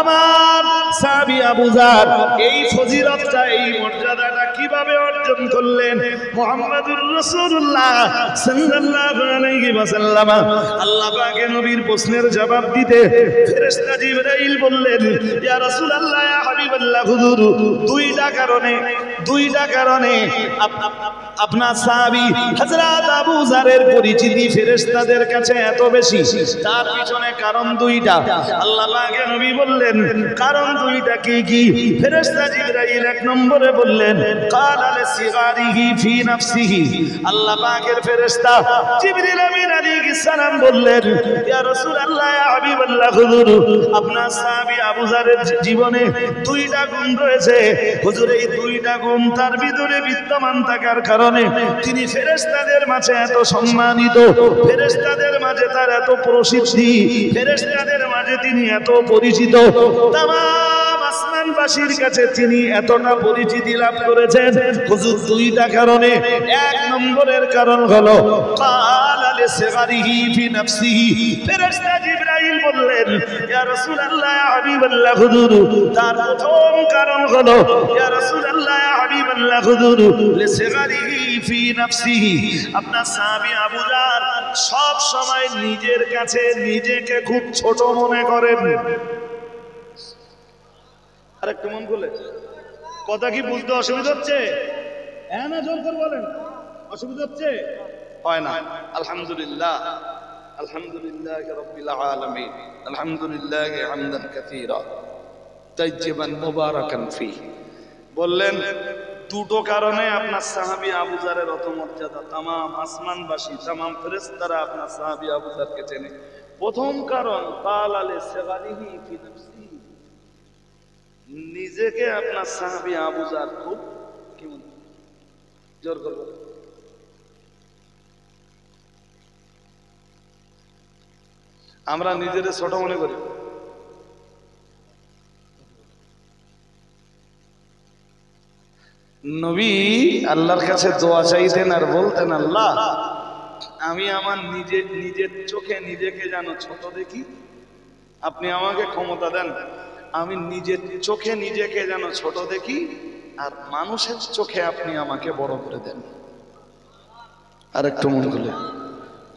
আমার সাহাবী আবু যার এই ফজিলতটা, এই মর্যাদাটা কিভাবে অর্জন করলেন? মুহাম্মদুর রাসূলুল্লাহ সাল্লাল্লাহু আলাইহি ওয়াসাল্লাম আল্লাহ পাকের নবীর প্রশ্নের জবাব দিতে ফেরেশতা জিবরাইল বললেন, ইয়া রাসূলুল্লাহ, ইয়া হাবিবাল্লাহ, হুজুর, দুইটা কারণে আপনার সাহাবী হযরত আবু যারের পরিচিতি ফেরেশতাদের কাছে এত বেশি। তার পিছনে কারণ দুইটা। আল্লাহ পাকের নবী বললেন, কারণ দুইটা কি কি? ফেরেশতা জিবরাইল এক নম্বরে বললেন, ক্বালা লিসিগারিহি ফি নাফসিহি। আল্লাহ পাকের ফেরেশতা জিবরিল আমিন আলাইহিস সালাম বললেন, ইয়া রাসূলুল্লাহ, ইয়া হাবিবাল্লাহ, হুজুর, আপনার সাহাবী আবু যারের জীবনে দুইটা গুণ রয়েছে। হুজুর, এই দুইটা গুণ তার ভিতরে বিদ্যমান থাকার কারণে তিনি ফেরেশতাদের মাঝে এত সম্মানিত, ফেরেশতাদের মাঝে তার এত প্রসিদ্ধি, ফেরেশতাদের মাঝে তিনি এত পরিচিত, তামাম আসমানবাসীর কাছে তিনি এতটা পরিচিতি লাভ করেছেন। হুজুর, দুইটা কারণে। এক নম্বরের কারণ হলো ক্বালা লিসিগারিহি ফি নাফসিহি। ফেরেশতা জিবরাইল বললেন, ইয়া রাসূলুল্লাহ, ইয়া হাবিবাল্লাহ, হুজুর, তার প্রথম কারণ হলো, ইয়া রাসূলুল্লাহ, ইয়া হাবিবাল্লাহ, হুজুর, লিসিগারিহি ফি নাফসিহি। আপনার সাহাবী আবু যার সব সময় নিজের কাছে নিজেকে খুব ছোট মনে করেন। আরেকটু মন খুলে কথা কি বুঝতে অসুবিধা হচ্ছে? হ্যাঁ না, জোর করে বলেন। অসুবিধা হচ্ছে? হয় না। আলহামদুলিল্লাহ, আলহামদুলিল্লাহ রাব্বিল আলামিন, আলহামদুলিল্লাহ হামদান কাসীরা তাইয়িবান মুবারাকান ফি। বললেন, দুটো কারণে আপনার সাহাবী আবু যারের অত মর্যাদা। তামাম আসমানবাসী, তামাম ফেরেশতারা আপনার সাহাবী আবু যারকে চেনে। প্রথম কারণ, ক্বালা লিসিগারিহি ফি নাফসিহি। নিজেকে আপনার সাহাবী আবু যার খুব কি মনে, জোর করব, আমরা নিজের ছোট মনে করি। নবী আল্লাহর কাছে দোয়া চাইতেন আর বলতেন, আল্লাহ, আমি আমার নিজের চোখে নিজেকে যেন ছোট দেখি, আপনি আমাকে ক্ষমতা দেন। আমি নিজের চোখে নিজেকে যেন ছোট দেখি, আর মানুষের চোখে আপনি আমাকে বড় করে দেন। আর একটু মন খুলে,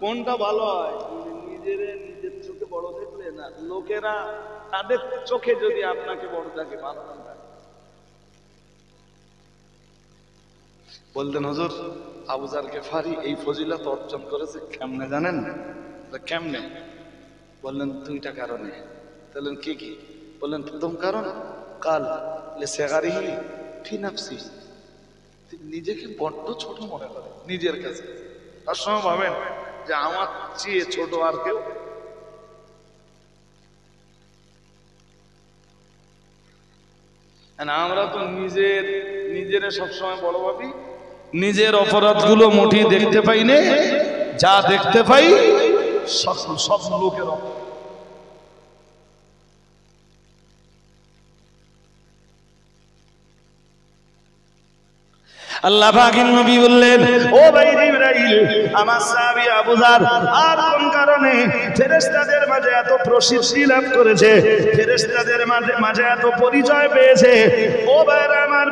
কোনটা ভালো হয়? নিজের চোখে বড় দেখলে না লোকেরা তাদের চোখে যদি আপনাকে বড় দেখে, ভালো হয়। বলতেন, হুজুর, আবু যার গিফারি এই ফজিলত অর্জন করেছে কেমনে জানেন? কেমনে? বললেন, দুইটা কারণে। বললেন, কি কি? বললেন, প্রথম কারণ, ক্বালা লিসিগারিহি ফি নাফসিহি। নিজেকে বড্ড ছোট মনে করে নিজের কাছে। তার সময় ভাবেন যে আমার চেয়ে ছোট আর কেউ। আমরা তো নিজের সবসময় বড় ভাবি। নিজের অপরাধগুলো মোটেই দেখতে পাই না, যা দেখতে পাই সব লোকের। আল্লাহ পাকের নবী বললেন, ও ভাই জিবরাইল, আমার সাহাবী আবু যার আর কোন কারণে ফেরেশতাদের মাঝে এত প্রসিদ্ধি লাভ করেছে, ফেরেশতাদের মাঝে এত পরিচয় পেয়েছে? ও ভাইরা আমার,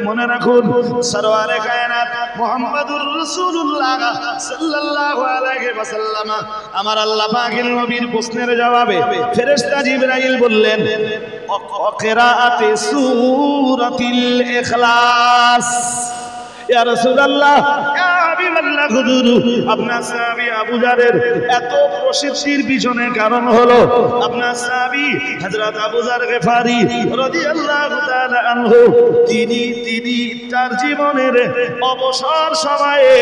মনে রাখুন, সরওয়ারে কায়নাত মুহাম্মদুর রাসূলুল্লাহ সাল্লাল্লাহু আলাইহি ওয়াসাল্লাম আমার আল্লাহ পাকের নবীর প্রশ্নের জবাবে ফেরেশতা জিবরাইল বললেন, কিরাআতি সূরাতিল ইখলাস। ইয়া রাসূলুল্লাহ, ইয়া হাবিবাল্লাহ, হুজুর, আপনার সাহাবী আবু যারের এত প্রসিদ্ধির পিছনে কারণ হলো আপনার সাহাবী হযরত আবু যার গিফারি রাদিয়াল্লাহু তাআলা আনহু, তিনি তার জীবনের অবসর সময়ে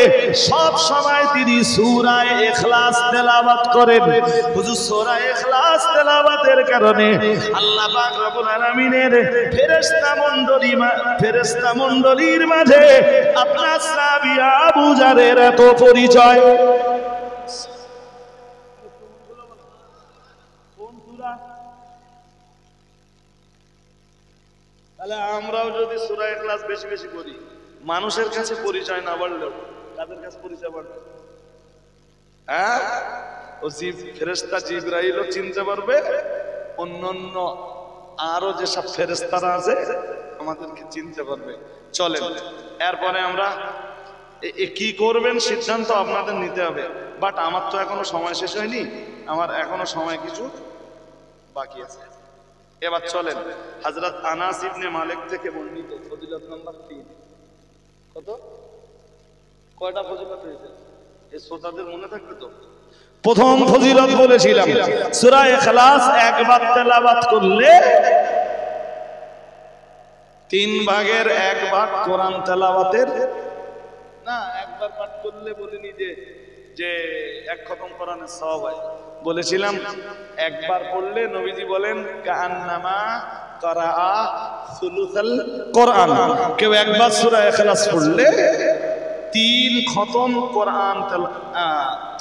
সব সময় তিনি সূরা ইখলাস তেলাওয়াত করেন। হুজুর, সূরা ইখলাস তেলাওয়াতের কারণে আল্লাহ পাক রব্বুল আলামিনের ফেরেশতা মণ্ডলীর মাঝে আপনার সাহাবী আবু যারের এত পরিচয়। তাহলে আমরাও যদি সূরা ইখলাস বেশি বেশি করি, মানুষের কাছে পরিচয় না বাড়লেও কাদের কাছে পরিচয় বাড়বে? হ্যাঁ, ও ফেরেশতা জিবরাইলও চিনতে পারবে, অন্যান্য আরো যেসব ফেরেশতারা আছে আমাদেরকে চিনতে পারবে। চলেন, এরপরে আমরা কি করবেন সিদ্ধান্ত আপনাদের নিতে হবে। বাট আমার তো এখনো সময় শেষ হয়নি, আমার এখনো সময় কিছু বাকি আছে। এবার চলেন হযরত আনাস ইবনে মালিক থেকে বর্ণিত ফজিলত নাম্বার 3। কত কয়টা ফজিলত হয়েছে এই শ্রোতাদের মনে থাকবে তো? প্রথম ফজিলত বলেছিলাম সূরা ইখলাস একবার তেলাওয়াত করলে 3/1 ভাগ কোরআন তেলাওয়াতের না, একবার পাঠ করলে বলিনি যে এক খতম কোরআনের সওয়াব হয়। বলেছিলাম একবার পড়লে নবীজি বলেন কাআন্নামা ক্বারাআ সুলুসাল কোরআন। কেউ একবার সূরা ইখলাস পড়লে 3 খতম কোরআন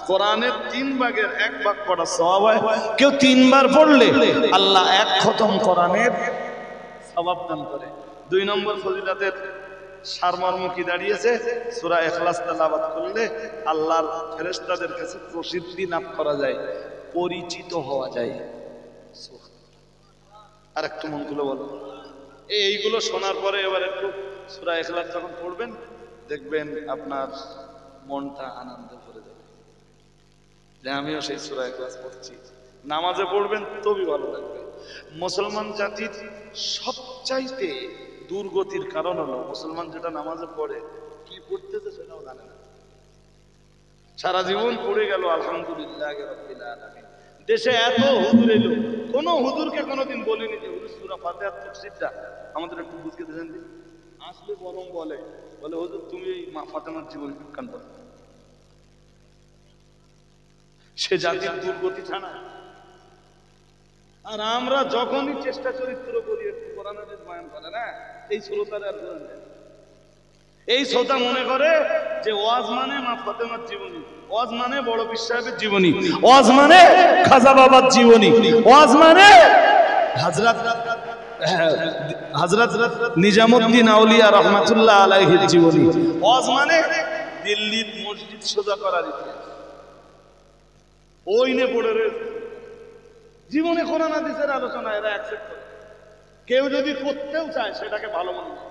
কোরআনের 3/1 ভাগ পড়ার সওয়াব হয়। কেউ 3 বার পড়লে আল্লাহ 1 খতম কোরআনের সওয়াব দান করে। 2 নম্বর ফজিলতের সারমর্ম কি দাঁড়িয়েছে? সূরা ইখলাস তেলাওয়াত করলে আল্লাহর ফেরেশতাদের কাছে প্রসিদ্ধি লাভ করা যায়, পরিচিত হওয়া যায়। আর একটু মন খুলে বলো, এইগুলো শোনার পরে এবার একটু সূরা ইখলাস যখন পড়বেন দেখবেন আপনার মনটা আনন্দে ভরে যাবে যে আমিও সেই সূরা ইখলাস পড়ছি। নামাজে পড়বেন তবেই ভালো লাগবে। মুসলমান জাতির সবচাইতে দুর্গতির কারণ হলো মুসলমান যেটা নামাজে পড়ে কি পড়তেছে সেটাও জানে না। সারা জীবন পড়ে গেল আলহামদুলিল্লাহ রাব্বিল আলামিন। দেশে এত হুজুর এলো, কোন হুজুরকে কোনোদিন বলিনি যে হুজুর সূরা ফাতিহার তাফসীরটা আমাদের একটু বুঝিয়ে দেন দিন। আসলে বরং বলে হুজুর তুমি এই মা ফাতেমার জীবনী বিজ্ঞান পড়ো। সে জাতির দুর্গতি ছাড়া। আর আমরা যখনই চেষ্টা চরিত্র করি একটু কোরআন হাদিস বয়ান করে না, এই শ্রোতারা আর কোরআন দেয়। এই শ্রোতা মনে করে যে ওয়াজ মানে মা ফাতেমার জীবনী, ওয়াজ মানে বড় পীর সাহেবের জীবনী, ওয়াজ মানে খাজা বাবার জীবনী, ওয়াজ মানে হযরত নিজামুদ্দিন আউলিয়া রাহমাতুল্লাহ আলাইহির জীবনী, ওয়াজ মানে দিল্লির মসজিদ সোজা করার ইতিহাস। ওই নে পড়ে রয়েছে জীবনে কোরআন হাদিসের আলোচনা এরা অ্যাকসেপ্ট করে। কেউ যদি করতেও চায় সেটাকে ভালো মনে করে।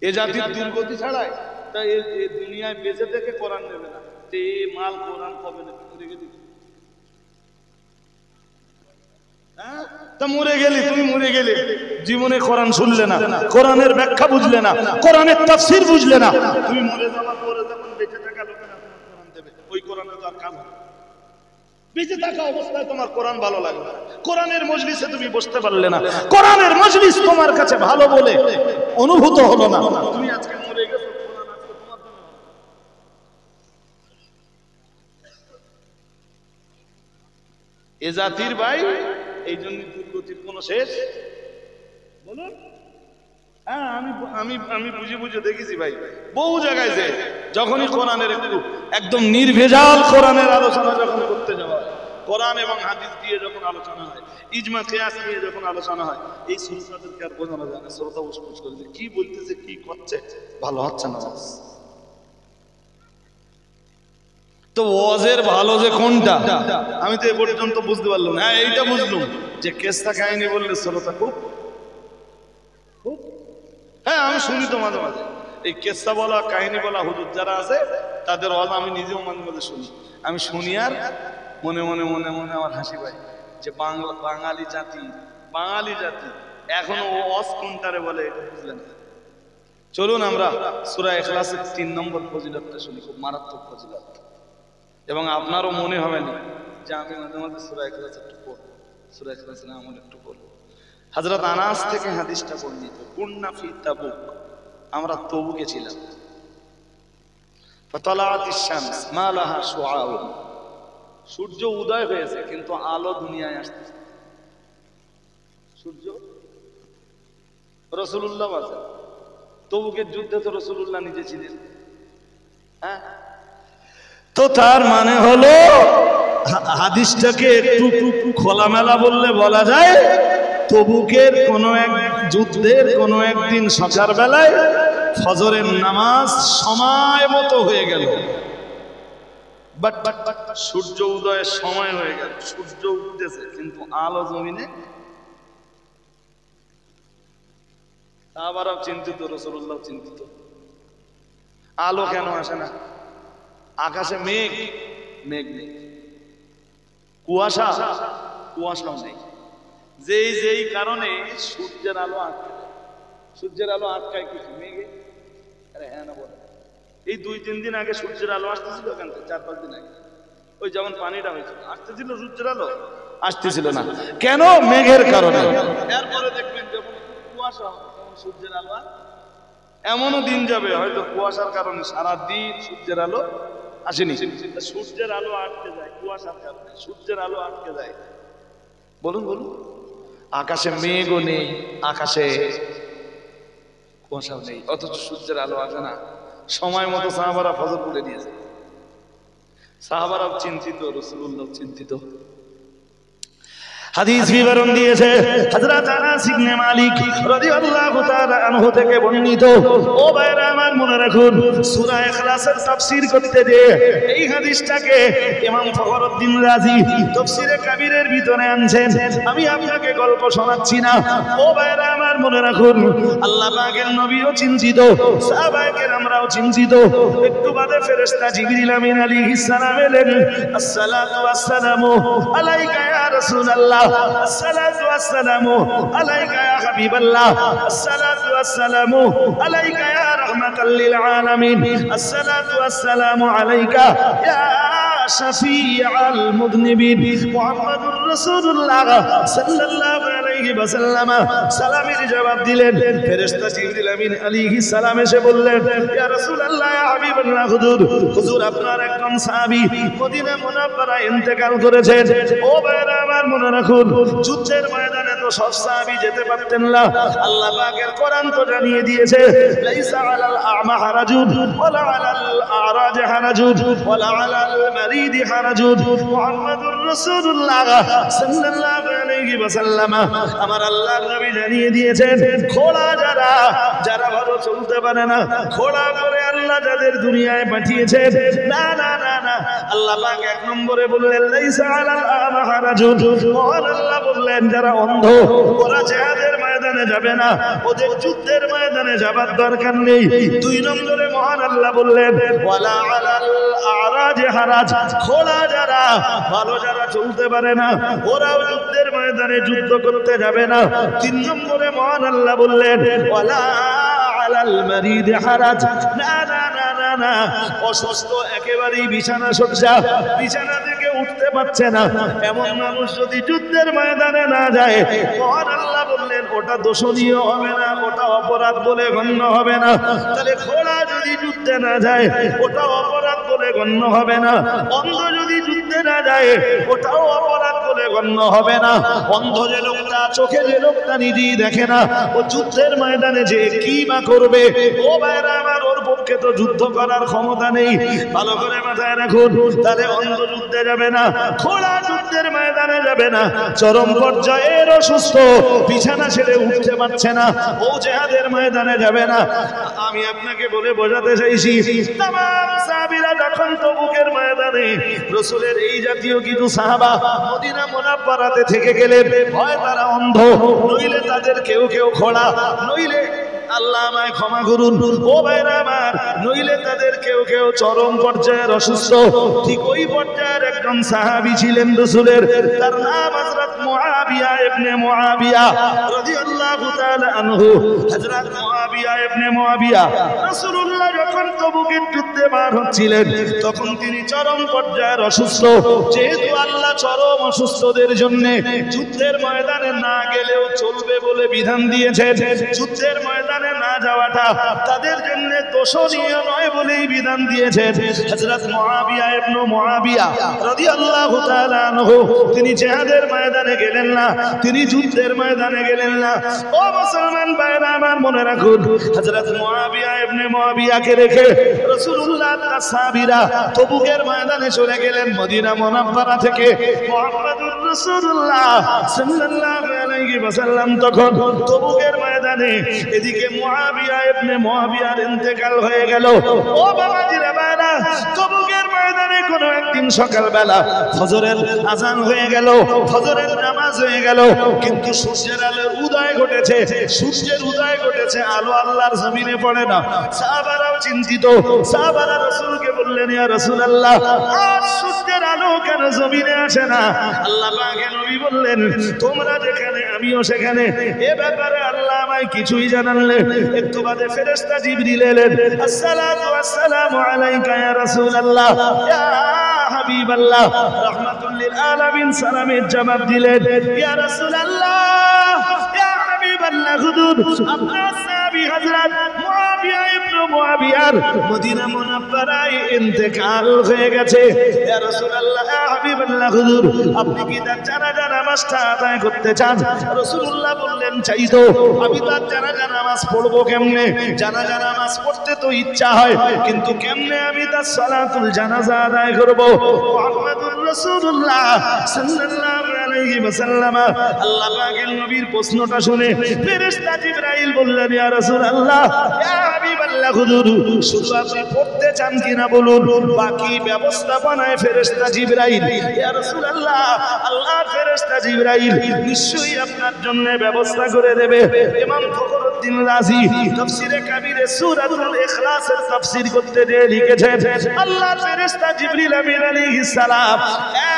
এ জাতির দুর্গতি ছাড়াই তাই এই দুনিয়ায় বেঁচে থেকে কোরআন নেবে না। এই মাল কোরআন কবে নেবে? মরে গেলি তা মরে গেলি, তুমি মরে গেলে জীবনে কোরআন শুনলে না, কোরআনের ব্যাখ্যা বুঝলে না, কোরআনের তাফসীর বুঝলে না, তুমি মরে যাওয়ার পরে যখন বেঁচে থাকা লোকেরা কোরআন দেবে ওই কোরআনের তো আর কাজ হবে। বেঁচে থাকা অবস্থায় তোমার কোরআন ভালো লাগবে না, কোরআনের মজলিসে তুমি বসতে পারলে না, কোরআনের মজলিস তোমার কাছে ভালো বলে অনুভূত হলো না, তুমি আজকে মরে গেছো, কোরআন আজকে তোমার জন্য। এ জাতির ভাই এই জন্য দুর্গতির কোনো শেষ বলুন। হ্যাঁ আমি বুঝে বুঝে দেখেছি ভাই, বহু জায়গায় যে যখনই কোরআনের একদম নির্ভেজাল কোরআনের আলোচনা যখন করতে যাওয়া হয়, কোরআন এবং হাদিস দিয়ে যখন আলোচনা হয়, ইজমা কিয়াস নিয়ে যখন আলোচনা হয়, এই শ্রোতাদেরকে আর বোঝানো যায় না। শ্রোতা উসপুস করে যে কি বলতেছে কি করছে ভালো হচ্ছে না। তো ওয়াজের ভালো যে কোনটা আমি তো এ পর্যন্ত বুঝতে পারলাম না। হ্যাঁ এইটা বুঝলাম যে কেসটা কাহিনী বললে শ্রোতা খুব হ্যাঁ আমি শুনি তো মাঝে মাঝে এই কেসা বলা কাহিনী বলা হুজুর যারা আছে তাদের ওয়াজ আমি নিজেও মাঝে মাঝে শুনি। আমি শুনি আর মনে মনে মনে মনে আমার হাসি পায় যে বাঙালি জাতি এখনো ওয়াজ কোনটারে বলে এটা বুঝলেন না। চলুন আমরা সূরা ইখলাসের 3 নম্বর ফজিলতটা শুনি, খুব মারাত্মক ফজিলত। এবং আপনারও মনে হবে না যে আমি মাঝে মাঝে সূরা ইখলাস একটু পড়ব, সূরা ইখলাসের আমল একটু করব। হযরত আনাস থেকে হাদিসটা বর্ণিত, কুন্না ফি তাবুক, আমরা তবুকে ছিলাম। ফাতালাতিশ শামস মা লাহা শুআউ, সূর্য উদয় হয়েছে কিন্তু আলো দুনিয়ায় আসতেছে। সূর্য রাসূলুল্লাহ আছে, তবুকের যুদ্ধে তো রাসূলুল্লাহ নিজে ছিলেন। হ্যাঁ তো তার মানে হলো হাদিসটাকে একটু খোলামেলা বললে বলা যায় তবুকের কোন এক যুদ্ধের কোন একদিন সকাল বেলায় ফজরের নামাজ সময় মতো হয়ে গেল, বাট সূর্য উদয়ের সময় হয়ে গেল, সূর্য উঠতেছে কিন্তু আলো জমিনে। আবার চিন্তিত, রাসূলুল্লাহ চিন্তিত, আলো কেন আসে না? আকাশে মেঘ, মেঘ নেই। কুয়াশা, কুয়াশাও নেই। যেই যেই কারণে সূর্যের আলো আটকায়। সূর্যের আলো আটকায় কিছু মেঘে? আরে হ্যাঁ না বলে। এই 2-3 দিন আগে সূর্যের আলো আসতেছিল ওখান থেকে, 4-5 দিন আগে ওই যেমন পানিটা হয়েছিল, আসতেছিল সূর্যের আলো, আসতেছিল না কেন? মেঘের কারণে। এরপরে দেখবেন যখন কুয়াশা হবে তখন সূর্যের আলো। এমনও দিন যাবে হয়তো কুয়াশার কারণে সারা দিন সূর্যের আলো আসেনি। সূর্যের আলো আটকে যায় কুয়াশার কারণে, সূর্যের আলো আটকে যায়। বলুন বলুন, আকাশে মেঘও নেই, আকাশে কুয়াশাও নেই, অথচ সূর্যের আলো আসে না। সময় মতো সাহাবারা ফজর পড়ে দিয়েছে। সাহাবারাও চিন্তিত, রাসূলুল্লাহ চিন্তিত। হাদিস বিবরণ দিয়েছে হযরত আনাস ইবনে মালিক রাদিয়াল্লাহু তাআলা আনহু থেকে বর্ণিত। ও ভাইরা আমার, মনে রাখুন সূরা ইখলাসের তাফসীর করতে গিয়ে এই হাদিসটাকে ইমাম ফখরুদ্দিন রাজি তাফসীরে কাবীরের ভিতরে আনছেন। আমি আপনাকে গল্প শোনাচ্ছি না। ও ভাইরা আমার, মনে রাখুন আল্লাহ পাকের নবীও চিন্তিত, সাহাবায়ে কেরামরাও চিন্তিত। একটু বাদে ফেরেশতা জিবরিল আমিন আলাইহিস সালাম এলেন। আসসালাতু ওয়াসসালামু আলাইকা ইয়া রাসূলুল্লাহ, আসসালাতু ওয়াসসালামু আলাইকা ইয়া হাবিবাল্লাহ, আসসালাতু ওয়াসসালামু আলাইকা ইয়া রাহমাতাল লিল আলামিন, আসসালাতু ওয়াসসালামু আলাইকা ইয়া শাফিআল মুযনিবিন মুহাম্মাদুর রাসূলুল্লাহ সাল্লাল্লাহু আলাইহি ওয়াসাল্লাম সালামের জবাব দিলেন। ফেরেশতা জিবরিল আমিন আলাইহিস সালাম এসে বললেন, ইয়া রাসূলুল্লাহ, ইয়া হাবিবাল্লাহ, হুজুর আপনার একজন সাহাবী মদিনা মুনাওয়ারায় ইন্তেকাল করেছেন। ও ভাইরা আমার, মনে রাখুন যুদ্ধের ময়দানে তো সব সাহাবী যেতে পারতেন না। আল্লাহ পাকের কোরআন তো জানিয়ে দিয়েছে, লাইসা আলাল আ'মা হারাজুন ওয়ালা আলাল আ'রাজ হারাজুন ওয়ালা আলাল মারিদি হারাজুন মুহাম্মাদুর রাসূলুল্লাহ সাল্লাল্লাহু আলাইহি ওয়াসাল্লাম। আমার আল্লাহর নবী জানিয়ে দিয়েছেন, ঘোড়া যারা ভালো চলতে পারে না, ঘোড়া করে আল্লাহ যাদের দুনিয়ায় পাঠিয়েছেন, না না না না, আল্লাহ পাক এক নম্বরে বললেন লাইসা আলাল আ'মা হারাজুন। আল্লাহ বললেন যারা অন্ধ ওরা জিহাদের ময়দানে যাবে না, ওদের যুদ্ধের ময়দানে যাবার দরকার নেই। 2 নম্বরে মহান আল্লাহ বললেন ওয়ালা আলাল আ'রাজ হারাজ, ঘোড়া যারা চলতে পারে না ওরাও যুদ্ধের ময়দানে যুদ্ধ করতে যাবে না। 3 নম্বরে মহান আল্লাহ বললেন ওয়ালা আলাল মারিদ হারাজ, না না না না না, অসুস্থ একেবারেই বিছানা থেকে উঠতে পারছে না এমন মানুষ যদি যুদ্ধের ময়দানে না যায়, মহান আল্লাহ বললেন ওটা দোষণীয় হবে না, ওটা অপরাধ বলে গণ্য হবে না। তাহলে ঘোড়া যদি যুদ্ধে না যায় ওটা অপরাধ বলে গণ্য হবে না, অন্ধ যদি যুদ্ধে না যায় ওটাও অপরাধ বলে গণ্য হবে না। অন্ধ যে লোকটা, চোখে যে লোকটা নিজেই দেখে না, ও যুদ্ধের ময়দানে যে কি বা করবে, ও ভাইরা আমার, ওর পক্ষে তো যুদ্ধ করার ক্ষমতা নেই। ভালো করে মাথায় রাখুন, তাহলে অন্ধ যুদ্ধে যাবে না, ঘোড়া যুদ্ধের ময়দানে যাবে না, চরম পর্যায়ের অসুস্থ বিছানা ছেড়ে উঠতে পারছে না, ও জিহাদের ময়দানে যাবে না। আমি আপনাকে বলে বোঝাতে চাইছি, তামাম সাহাবীরা যখন তবুকের ময়দানে রাসূলের এই জাতীয় কিছু সাহাবা মদিনা মুনাওয়ারাতে থেকে গেলেন, হয় তারা অন্ধ, নইলে তাদের কেউ ঘোড়া, নইলে আল্লাহ আমায় ক্ষমা করুন ও ভাইরা আমার, নইলে তাদের কেউ চরম পর্যায়ের অসুস্থ। ঠিক ওই পর্যায়ের একজন সাহাবী ছিলেন রাসূলের, তার নাম হযরত মুআবিয়া ইবনে মুআবিয়া রাদিয়াল্লাহু তাআলা আনহু। হযরত মুআবিয়া ইবনে মুআবিয়া রাসূলুল্লাহ যখন তবুকের যুদ্ধে বার হচ্ছিলেন তখন তিনি চরম পর্যায়ের অসুস্থ। যেহেতু আল্লাহ চরম অসুস্থদের জন্য যুদ্ধের ময়দানে না গেলেও চলবে বলে বিধান দিয়েছেন, যুদ্ধের ময়দানে না যাওয়াটা তাদের জন্য দোষণীয় নয় বলেই বিধান দিয়েছেন। হযরত মুআবিয়া ইবনে মুআবিয়া রাদিয়াল্লাহু তাআলা আনহু তিনি জিহাদের ময়দানে গেলেন না, তিনি যুদ্ধের ময়দানে গেলেন না। ও মুসলমান ভাইরা আমার, মনে রাখুন হযরত মুআবিয়া ইবনে মুআবিয়াকে রেখে রাসূলুল্লাহ তার সাহাবীরা তবুকের ময়দানে চলে গেলেন মদিনা মুনাওয়ারা থেকে। মুহাম্মাদুর রাসূলুল্লাহ সাল্লাল্লাহু আলাইহি ওয়াসাল্লাম তখন তবুকের ময়দানে, এদিকে মুআবিয়া ইবনে মুআবিয়ার ইন্তেকাল হয়ে গেল। ও বাবাজিরা ভাইরা, তবুকের ময়দানে কোনো একদিন সকালবেলা ফজরের আযান হয়ে গেল, ফজরের নামাজ হয়ে গেল, কিন্তু সূর্যের আলোর উদয় ঘটেছে, সূর্যের উদয় ঘটেছে, আলো আল্লাহর জমিনে পড়ে না। সাহাবারাও চিন্তিত, সাহাবারা রাসূলকে বললেন, ইয়া রাসূলুল্লাহ, আজ সূর্যের আলো কেন জমিনে আসে না? আল্লাহ পাকের নবী বললেন, তোমরা যেখানে আমিও সেখানে। এ ব্যাপারে আল্লাহ আমায় কিছুই জানালেন। একটু বাদে ফেরেশতা জিবরিল এলেন, আসসালাতু ওয়াসসালামু আলাইকা ইয়া রাসূলুল্লাহ, ইয়া হাবিবাল্লাহ, রাহমাতুল লিল আলামিন সালামের জবাব দিলেন, ইয়া রাসূলুল্লাহ, ইয়া হাবিবাল্লাহ, হুজুর আপনার সাহাবী হযরত মুআবিয়া ইবনে মুআবিয়ার মদিনা মুনাওয়ারায় ইন্তেকাল হয়ে গেছে। ইয়া রাসূলুল্লাহ, ইয়া হাবিবাল্লাহ, হুজুর আপনি কি তার জানাজা নামাজটা আদায় করতে চান? রাসূলুল্লাহ বললেন, চাই তো। আমি তার জানাজা নামাজ পড়বো কেমনে? জানাজা নামাজ পড়তে তো ইচ্ছা হয়, কিন্তু কেমনে আমি তার সালাতুল জানাজা আদায় করব? মুহাম্মাদুর রাসূলুল্লাহ সাল্লাল্লাহু আলাইহি ওয়াসাল্লাম আল্লাহ পাকের নবীর প্রশ্নটা শুনে ফেরেশতা জিবরাইল বললেন, ইয়া রাসূলুল্লাহ, ইয়া হাবিবাল্লাহ, হুজুর শুধু আপনি পড়তে চান কিনা বলুন, বাকি ব্যবস্থাপনায় ফেরেশতা জিবরাইল। ইয়া রাসূলুল্লাহ, আল্লাহর ফেরেশতা জিবরাইল নিশ্চয়ই আপনার জন্য ব্যবস্থা করে দেবে। ইমাম ফখরুদ্দিন রাজি তাফসীরে কাবীরে সূরাতুল ইখলাসের তাফসীর করতে গিয়ে লিখেছেন, আল্লাহর ফেরেশতা জিবরিল আমিন আলাইহিস সালাম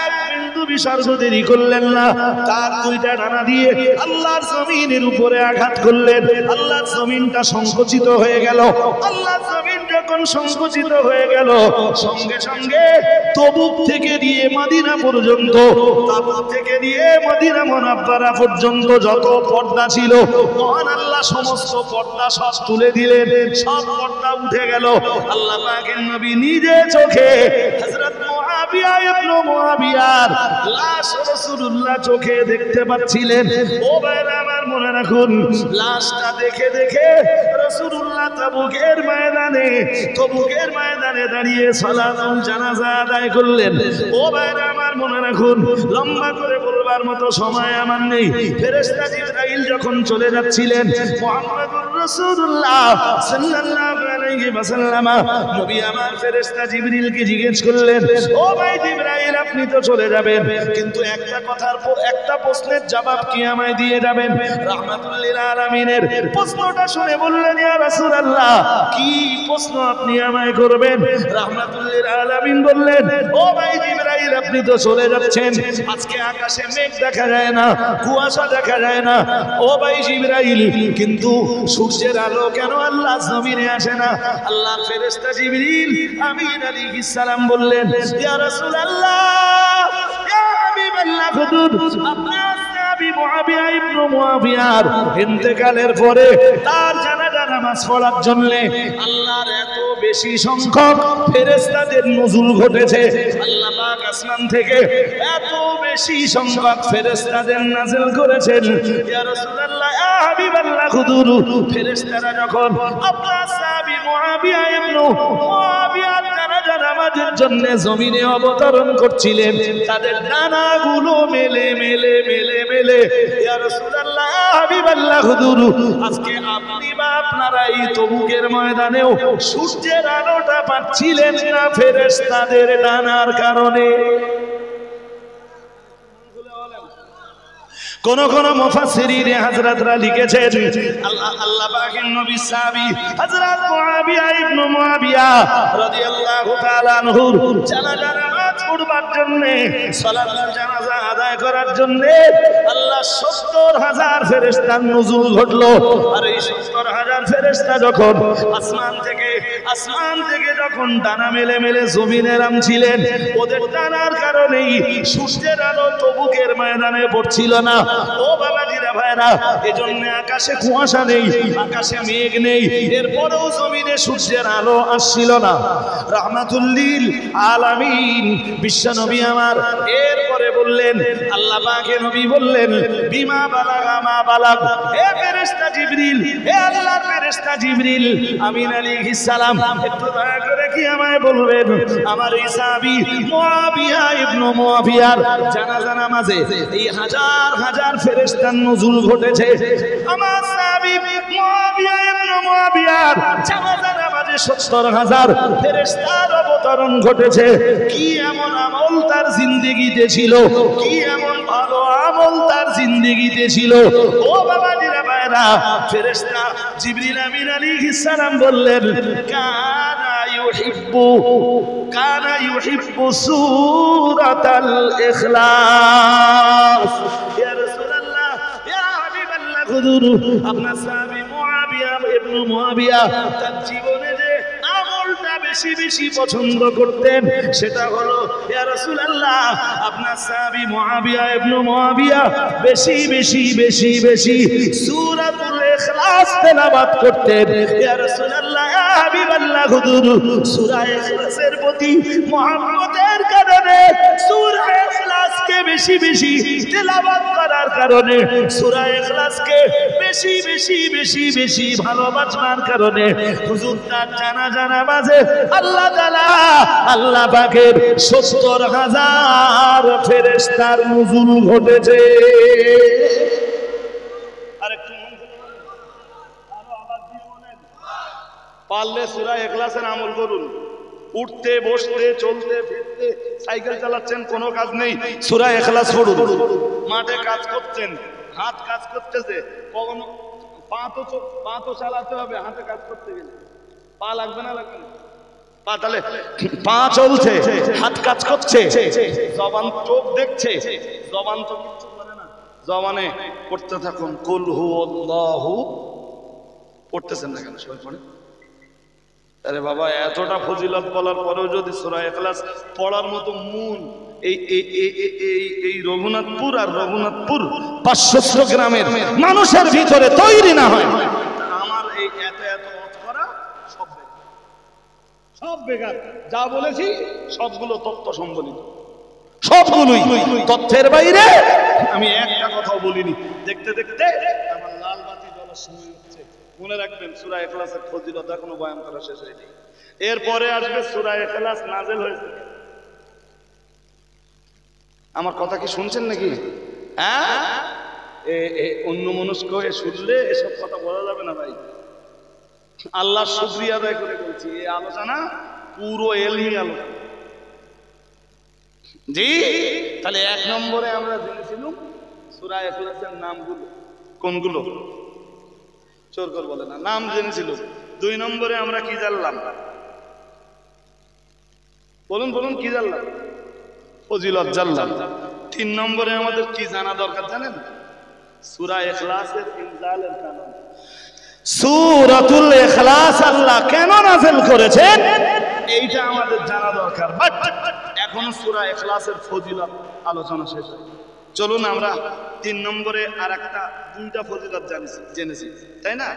এক বিন্দু বিসর্গ দেরি করলেন না, তার দুইটা ডানা দিয়ে আল্লাহর জমিনের উপরে আঘাত করলেন। আল্লাহর জমিনটা সংকুচিত হয়ে গেল। আল্লাহর জমিন যখন সংকুচিত হয়ে গেল, সঙ্গে সঙ্গে তবুক থেকে দিয়ে মদিনা পর্যন্ত, তাবুক থেকে দিয়ে মদিনা মুনাওয়ারা পর্যন্ত যত পর্দা ছিল, মহান আল্লাহ সমস্ত পর্দা সব তুলে দিলেন, সব পর্দা উঠে গেল। আল্লাহ পাকের নবী নিজে চোখে হযরত মুআবিয়া ইবনে মুআবিয়ার লাশ রাসূলুল্লাহ চোখে দেখতে পাচ্ছিলেন। ও ভাইরা আমার, মনে রাখুন, লাশটা দেখে দেখে রাসূলুল্লাহ তাবুকের ময়দানে দাঁড়িয়ে সালাতুল জানাজা আদায় করলেন। ও ভাইরা আমার, মনে রাখুন, লম্বা করে বলবার মতো সময় আমার নেই। ফেরেশতা জিবরাইল যখন চলে যাচ্ছিলেন, মুহাম্মাদুর রাসূলুল্লাহ সাল্লাল্লাহু আলাইহি ওয়াসাল্লাম নবী আমার ফেরেশতা জিবরিলকে জিজ্ঞেস করলেন, ও ভাই জিবরাইল, আপনি তো চলে যাবেন, কিন্তু একটা কথার একটা প্রশ্নের জবাব কি আমায় দিয়ে যাবেন? রাহমাতুল লিল আলামিনের প্রশ্নটা শুনে বললেন, ইয়া রাসূলুল্লাহ, কি প্রশ্ন আপনি আমায় করবেন? রাহমাতুল লিল আলামিন বললেন, ও ভাই জিবরাইল, আপনি তো চলে যাচ্ছেন, আজকে আকাশে মেঘ দেখা যায় না, কুয়াশা দেখা যায় না। ও ভাই জিবরাইল, কিন্তু সূর্যের আলো কেন আল্লাহ জমিনে আসে না? আল্লাহর ফেরেশতা জিবরিল আমিন আলাইহিস সালাম বললেন, ইয়া রাসূলুল্লাহ, ইয়া হাবিবাল্লাহ, হুজুর আপনার সাহাবী মুআবিয়া ইবনে মুআবিয়ার ইন্তেকালের পরে তার জানাজা নামাজ পড়ার জন্য আল্লাহর এত বেশি সংখ্যক ফেরেশতাদের নজুল ঘটেছে। আল্লাহ পাক আসমান থেকে এত বেশি সংখ্যক ফেরেশতাদের নাযিল করেছেন। ইয়া রাসূলুল্লাহ, ইয়া হাবিবাল্লাহ, হুজুর ফেরেশতারা যখন আপনার সাহাবী মুআবিয়া ইবনে মুআবিয়ার জানাজা নামাজের জন্য জমিনে অবতরণ করছিলেন, তাদের ডানাগুলো মেলে মেলে মেলে মেলে, ইয়া রাসূলুল্লাহ, ইয়া হাবিবাল্লাহ, হুজুর আজকে আপনি বা আপনারা এই তবুকের ময়দানেও সূর্যের আলোটা পাচ্ছিলেন না ফেরেশতাদের ডানার কারণে। কোন কোন মুফাসসিরিনে হযরতরা লিখেছেন, আল্লাহ পাকের নবী সাহাবী হযরত মুআবিয়া ইবনে মুআবিয়া রাদিয়াল্লাহু তাআলা আনহু জানাজা নামাজ পড়বার জন্য, সালাতুল জানাজা আদায় করার জন্য আল্লাহ ৭০,০০০ ফেরেশতার নজুল ঘটলো। আর এই ৭০,০০০ ফেরেশতা যখন আসমান থেকে যখন ডানা মেলে মেলে জমিনে নামছিলেন, ওদের ডানার কারণেই সূর্যের আলো তবুকের ময়দানে পড়ছিল না। ও বাবাজিরা ভাইরা, এজন্য আকাশে কুয়াশা নেই, আকাশে মেঘ নেই, এরপরেও জমিনে সূর্যের আলো আসছিল না। রাহমাতুল লিল আলামিন বিশ্বনবী আমার এরপরে বললেন, আল্লাহ পাকের নবী বললেন, বিমা বালাগা মা বালাগ, হে ফেরেশতা জিবরিল, হে আল্লাহর ফেরেশতা জিবরিল আমিন আলাইহিস সালাম, একটু দয়া করে কি আমায় বলবেন, আমার এই সাহাবী মুআবিয়া ইবনে মুআবিয়ার জানাজা নামাজে এই হাজার হাজার ফেরেশতার নজুল ঘটেছে। আমার সাহাবী মুআবিয়া ইবনে মুআবিয়ার জানাজা নামাজে ৭০,০০০ ফেরেশতার অবতরণ ঘটেছে। কি এমন আমল তার জিন্দেগিতে ছিল, কি এমন ভালো আমল তার জিন্দেগিতে ছিল। ও বাবাজিরা ফেরেশতা জিবরিল আমিন আলাইহিস সালাম বললেন কানা ইউহিব্বু সূরাতাল ইখলাস। ইয়া রাসূলুল্লাহ, ইয়া হাবিবাল্লাহ, হুজুর আপনার সাহাবী মুআবিয়া ইবনে মুআবিয়া তার জীবনে যে আমলটা বেশি বেশি পছন্দ করতেন সেটা হলো, ইয়া রাসূলুল্লাহ, আপনার সাহাবী মুআবিয়া ইবনে মুআবিয়া বেশি বেশি বেশি বেশি সূরাতুল ইখলাস তেলাওয়াত করতেন। ইয়া রাসূলুল্লাহ, ইয়া হাবিবাল্লাহ, হুজুর সূরা ইখলাসের প্রতি মুহাব্বতের কারণে, সূরা ইখলাসকে বেশি বেশি তেলাওয়াত করার কারণে, সূরা ইখলাসকে বেশি বেশি বেশি বেশি ভালোবাসার কারণে হুজুর তার জানাজা নামাজে আল্লাহ তাআলা, আল্লাহ পাকের ৭০,০০০ ফেরেশতার নুজুল ঘটেছে। আরেকটু মন খুলে বলেন, আরো আওয়াজ দিয়ে বলেন। পারলে সূরা ইখলাসের আমল করুন। উঠতে বসতে চলতে ফিরতে, সাইকেল চালাচ্ছেন, কোনো কাজ নেই, সূরা ইখলাস পড়ুন। মাঠে কাজ করছেন, হাত কাজ করতেছে, কখনো পা তো চালাতে হবে, হাতে কাজ করতে গেলে পা লাগবে না, লাগবে না? পা তাহলে পা চলছে, হাত কাজ করছে, জবান চোখ দেখছে, জবান তো কিচ্ছু করে না, জবানে পড়তে থাকুন কুল হুয়াল্লাহু। পড়তেছেন না কেন? সবাই পড়ে। আরে বাবা, এতটা ফজিলত বলার পরেও যদি সূরা ইখলাস পড়ার মতো মন এই রঘুনাথপুর আর রঘুনাথপুর ৫০০ গ্রামের মানুষের ভিতরে তৈরি না হয়, আমার এই এত এত ওয়াজ করা সব বেকার। যা বলেছি সবগুলো তথ্য সম্বলিত, সবগুলোই তথ্যের বাইরে। আমি একটা কথাও বলিনি। দেখতে দেখতে আমার লাল বাতি জ্বলার সময় হচ্ছে। মনে রাখবেন, সূরা ইখলাসের ফজিলত এখনো বয়ান করা শেষ হয়নি। এরপরে আসবে সূরা ইখলাস নাযিল হয়েছে। আমার কথা কি শুনছেন নাকি? হ্যাঁ, অন্য মনস্ক হয়ে শুনলে এসব কথা বলা যাবে না ভাই। আল্লাহর শুকরিয়া আদায় করে বলছি, এই আলোচনা পুরো এলহি আলোচনা। জি, তাহলে ১ নম্বরে আমরা জেনেছিলাম সূরা ইখলাসের নামগুলো কোনগুলো। চোর করে বলে না, নাম জেনেছিল। ২ নম্বরে আমরা কি জানলাম? বলুন বলুন, কি জানলাম? ফজিলত জানলাম। ৩ নম্বরে আমাদের কি জানা দরকার জানেন? সূরা ইখলাসের ইনজালের কারণ, সূরাতুল ইখলাস আল্লাহ কেন নাযিল করেছেন এইটা আমাদের জানা দরকার। বাট এখনো সূরা ইখলাসের ফজিলত আলোচনা শেষ হয়নি। চলুন আমরা ৩ নম্বরে আরেকটা ২টা ফজিলত জেনেছি, তাই না?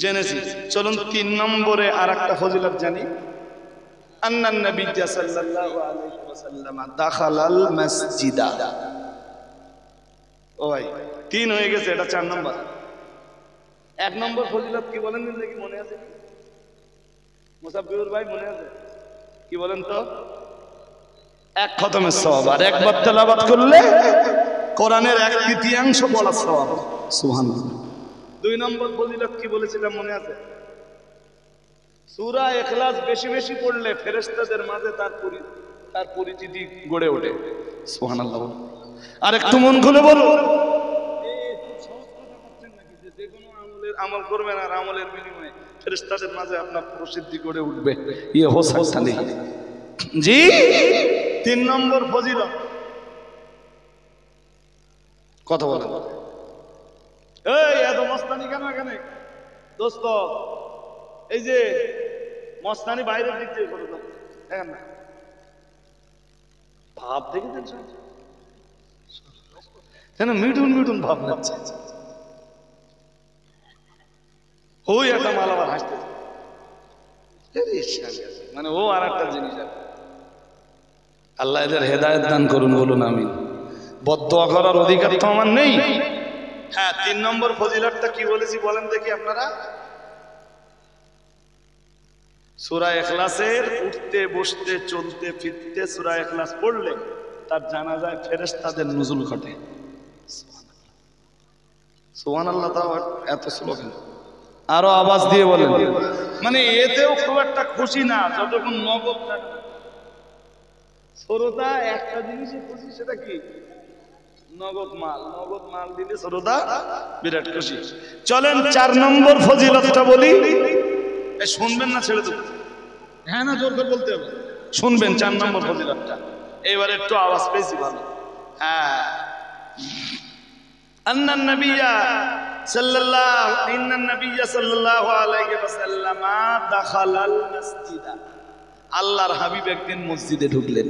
জেনেছি। চলুন ৩ নম্বরে আরেকটা ফজিলত জানি। আন্নান নবী সাল্লাল্লাহু আলাইহি ওয়াসাল্লাম দাখালাল মসজিদা। ও ভাই, ৩ হয়ে গেছে, এটা ৪ নম্বর। ১ নম্বর ফজিলত কি বলেন দেখি, মনে আছে? মুসাফির ভাই মনে আছে? কি বলেন তো? ১ খতমের সওয়াব, আর একবার তেলাওয়াত করলে কোরআনের ১/৩ পড়ার সওয়াব। সুবহানাল্লাহ। ২ নম্বর ফজিলত কি বলেছিলাম মনে আছে? সূরা ইখলাস বেশি বেশি পড়লে ফেরেশতাদের মাঝে তার পরিচিতি গড়ে ওঠে। সুবহানাল্লাহ। আর একটু মন খুলে বলো, যে কোনো আমল করবেন আর আমলের বিনিময়ে ফেরেশতাদের মাঝে আপনার প্রসিদ্ধি গড়ে উঠবে। ইয়ে হো सकता नहीं। জি, ৩ নম্বর ফজিলত কথা বলেন। এই এত মস্তানি কেন এখানে দোস্ত? এই যে মস্তানি বাইরের দিক থেকে করে দাও, দেখেন না ভাব দেখেছেন? যেন মিঠুন মিঠুন ভাব লাগছে। ওই একটা মাল আবার হাসতেছে, মানে ও আর একটা জিনিস। আল্লাহ এদের হেদায়েত দান করুন, বলুন আমিন। বদদোয়া করার অধিকার তো আমার নেই। হ্যাঁ, ৩ নম্বর ফজিলতটা কি বলেছি বলেন দেখি আপনারা? সূরা ইখলাসের উঠতে বসতে চলতে ফিরতে সূরা ইখলাস পড়লে তার জানাজায় ফেরেশতাদের নুজুল ঘটে। সুবহানাল্লাহ। তাও এত শ্লোক আরো আওয়াজ দিয়ে বলেন। মানে এতেও খুব একটা খুশি না যতক্ষণ নগদ থাকবে। শ্রোতা একটা জিনিসই খুশি, সেটা কি? নগদ মাল দিলে ছোটদা বিরাট খুশি। চলেন 4 নম্বর ফজিলতটা বলি। শুনবেন না ছেড়ে দেব? হ্যাঁ না, জোর করে বলতে হবে। শুনবেন 4 নম্বর ফজিলতটা। এবারে একটু আওয়াজ পেয়েছি ভালো। হ্যাঁ, আন্নান নাবিয়্যা সাল্লাল্লাহু আলাইহি ওয়াসাল্লাম দাখালাল মসজিদ। আল্লাহর হাবিব একদিন মসজিদে ঢুকলেন।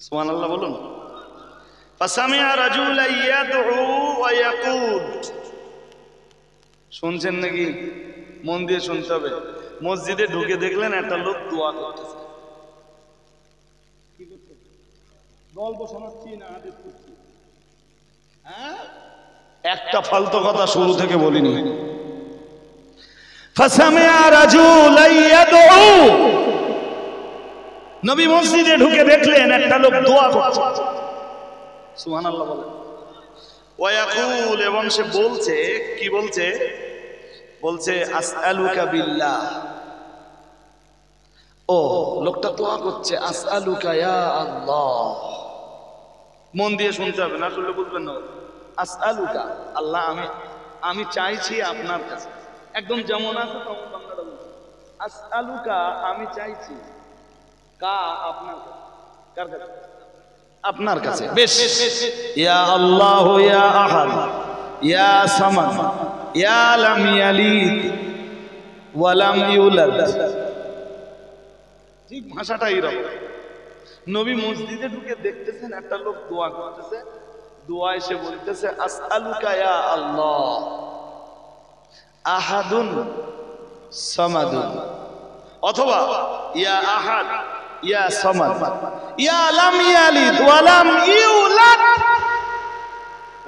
সুবহানাল্লাহ বলুন। ফাসামিআ রাজুলান ইয়াদউ ওয়া ইয়াকুল। শুনছেন নাকি? মন দিয়ে শুনতে হবে। মসজিদে ঢুকে দেখলেন একটা লোক দোয়া করতেছে। কি করছে? গল্প শোনাচ্ছি না হাদিস পড়ছি? হ্যাঁ, একটা ফালতু কথা শুরু থেকে বলিনি। ফাসামিআ রাজুলান ইয়াদউ। নবী মসজিদে ঢুকে দেখলেন একটা লোক দোয়া করছে। সুবহানাল্লাহ বলেন। ওয়া ইয়াকুল, এবং সে বলছে, কি বলছে? বলছে আসআলুকা বিল্লাহ। ও, লোকটা দোয়া করছে আসআলুকা ইয়া আল্লাহ। মন দিয়ে শুনতে হবে, না শুনলে বুঝবেন না। আসআলুকা, আল্লাহ আমি চাইছি আপনার কাছে। একদম যেমন আছে তেমন বাংলাটা বলছে। আসআলুকা, আমি চাইছি। আপনার কাছে। কার কাছে? আপনার কাছে। বেশ। ইয়া আল্লাহ ইয়া আহাদ ইয়া সামাদ ইয়া লাম ইয়ালিদ ওয়া লাম ইউলাদ। ঠিক ভাষাটা এরকম। নবী মসজিদে ঢুকে দেখতেছেন একটা লোক দোয়া করতেছে। দোয়া এসে বলতেছে আসআলুকা ইয়া আল্লাহ আহাদুন সামাদুন, অথবা ইয়া আহাদ ইয়া সামাদ ইয়া লাম ইয়ালিদ ওয়া লাম ইউলাদ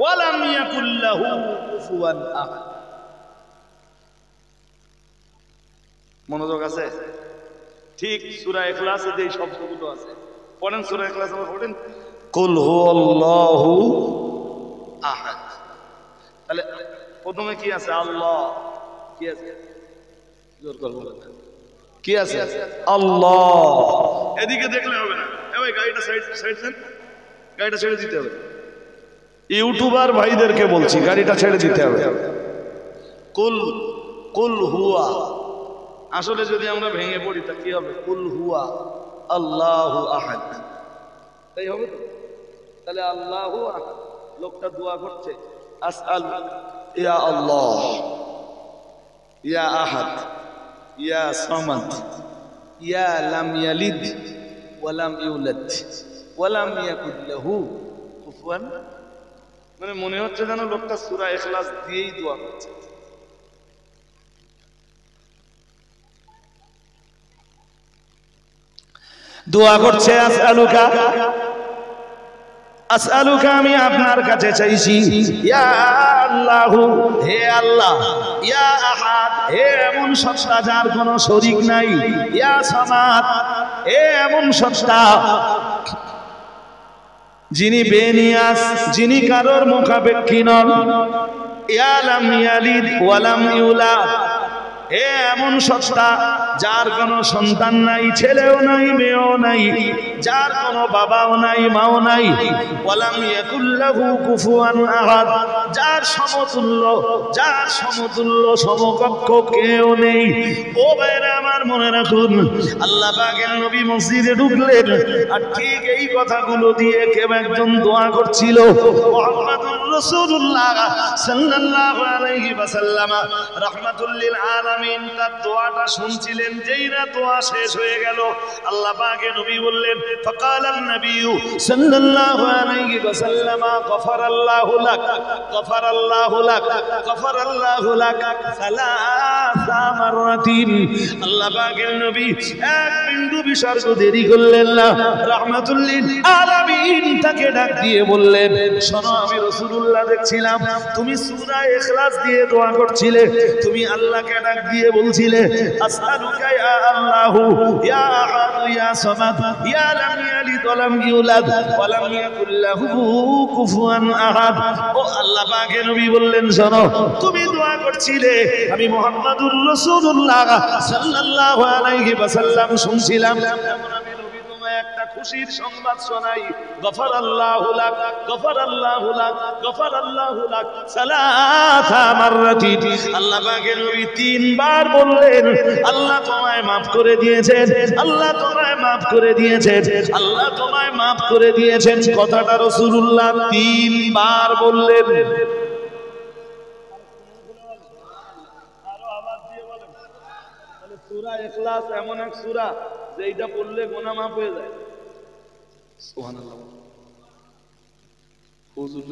ওয়া লাম ইয়াকুল লাহু কুফুয়ান আহাদ। মনোযোগ আছে? ঠিক সূরা ইখলাসে যে শব্দগুলো আছে পড়েন। সূরা ইখলাস পড়েন, কুল হুয়াল্লাহু আহাদ। তাহলে প্রথমে কি আছে? আল্লাহ। কি আছে? জোর করে বলেন। কি আছে? আল্লাহ। এদিকে দেখলে হবে না। এই গাড়িটা সাইড দেন, গাড়িটা ছেড়ে দিতে হবে। ইউটিউবার ভাইদেরকে বলছি, গাড়িটা ছেড়ে দিতে হবে। কুল হুয়া, আসলে যদি আমরা ভেঙে পড়ি তা কি হবে? কুল হুয়া আল্লাহু আহাদ, তাই হবে তো? তাহলে আল্লাহু আহাদ, লোকটা দোয়া করছে আসআল ইয়া আল্লাহ ইয়া আহাদ ইয়া সামাদ ইয়া লাম ইয়ালিদ ওয়া লাম ইউলাদ ওয়া লাম ইয়াকুল লাহু কুফুয়ান। মানে মনে হচ্ছে যেন লোকটা সূরা ইখলাস দিয়েই দোয়া করছে। দোয়া করছে আসআলুকা, আসআলুকা, আমি আপনার কাছে চাইছি। ইয়া আল্লাহু, হে আল্লাহ। ইয়া আহাদ, হে এমন সত্তা যার কোনো শরীক নাই। ইয়া সামাদ, হে এমন সত্তা যিনি বেনিয়াস, যিনি কারোর মুখাপেক্ষী নন। ইয়া লাম ইয়ালিদ ওয়া লাম ইউলাদ, হে এমন সত্তা যার কোনো সন্তান নাই, ছেলেও নাই মেয়েও নাই, যার কোনো বাবাও নাই মাও নাই। ওয়ালাম ইয়াকুল লাহু কুফুয়ান আহাদ, যার সমতুল্য সমকক্ষ কেউ নেই। ও ভাইরা আমার, মনে রাখুন, আল্লাহ পাকের নবী মসজিদে ঢুকলেন আর ঠিক এই কথাগুলো দিয়ে কেউ একজন দোয়া করছিল। মুহাম্মাদুর রাসূলুল্লাহ সাল্লাল্লাহু আলাইহি ওয়াসাল্লাম রাহমাতুল লিল আলামিন তার দোয়াটা শুনছিলেন। যেই না দোয়া শেষ হয়ে গেল, আল্লাহ পাকের নবী বললেন, ফাকালান নবী সাল্লাল্লাহু আলাইহি ওয়াসাল্লাম গফারাল্লাহু লাক গফারাল্লাহু লাক গফারাল্লাহু লাক সালাসা মাররাতিন। আল্লাহ পাকের নবী এক বিন্দু বিসর্গ দেরি করলেন না। রাহমাতুল লিল আলামিন তাকে ডাক দিয়ে বললেন, শোনো, আমি রাসূলুল্লাহ দেখছিলাম তুমি সূরা ইখলাস দিয়ে দোয়া করছিলে। তুমি আল্লাহকে ডাক দিয়ে বলছিলে আসআলুকা ইয়া আল্লাহু ইয়া আহাদ ইয়া সামাদ ইয়া লাম ইয়ালিদ ওয়া লাম ইউলাদ ওয়া লাম ইয়াকুল লাহু কুফুয়ান আহাদ। ও আল্লাহ পাকের নবী বললেন, শোনো, তুমি দোয়া করছিলে, আমি মুহাম্মাদুর রাসূলুল্লাহ সাল্লাল্লাহু আলাইহি ওয়াসাল্লাম শুনছিলাম। আমি নবী তোমায় একটা খুশির সংবাদ শোনাই, গফারাল্লাহু লাক, গফারাল্লাহু লাক, গফারাল্লাহু লাক সালাসা মাররাতিন। আল্লাহ পাকের নবী তিনবার বললেন, আল্লাহ তোমায় মাফ করে দিয়েছেন, আল্লাহ তোমায় মাফ করে দিয়েছেন, আল্লাহ তোমায় মাফ করে দিয়েছেন। কথাটা রাসূলুল্লাহ তিনবার বললেন। আরো আওয়াজ দিয়ে বলেন। তাহলে সূরা ইখলাস এমন এক সূরা যে এটা পড়লে গুনাহ মাফ হয়ে যায়। সুবহানাল্লাহ। হুজুর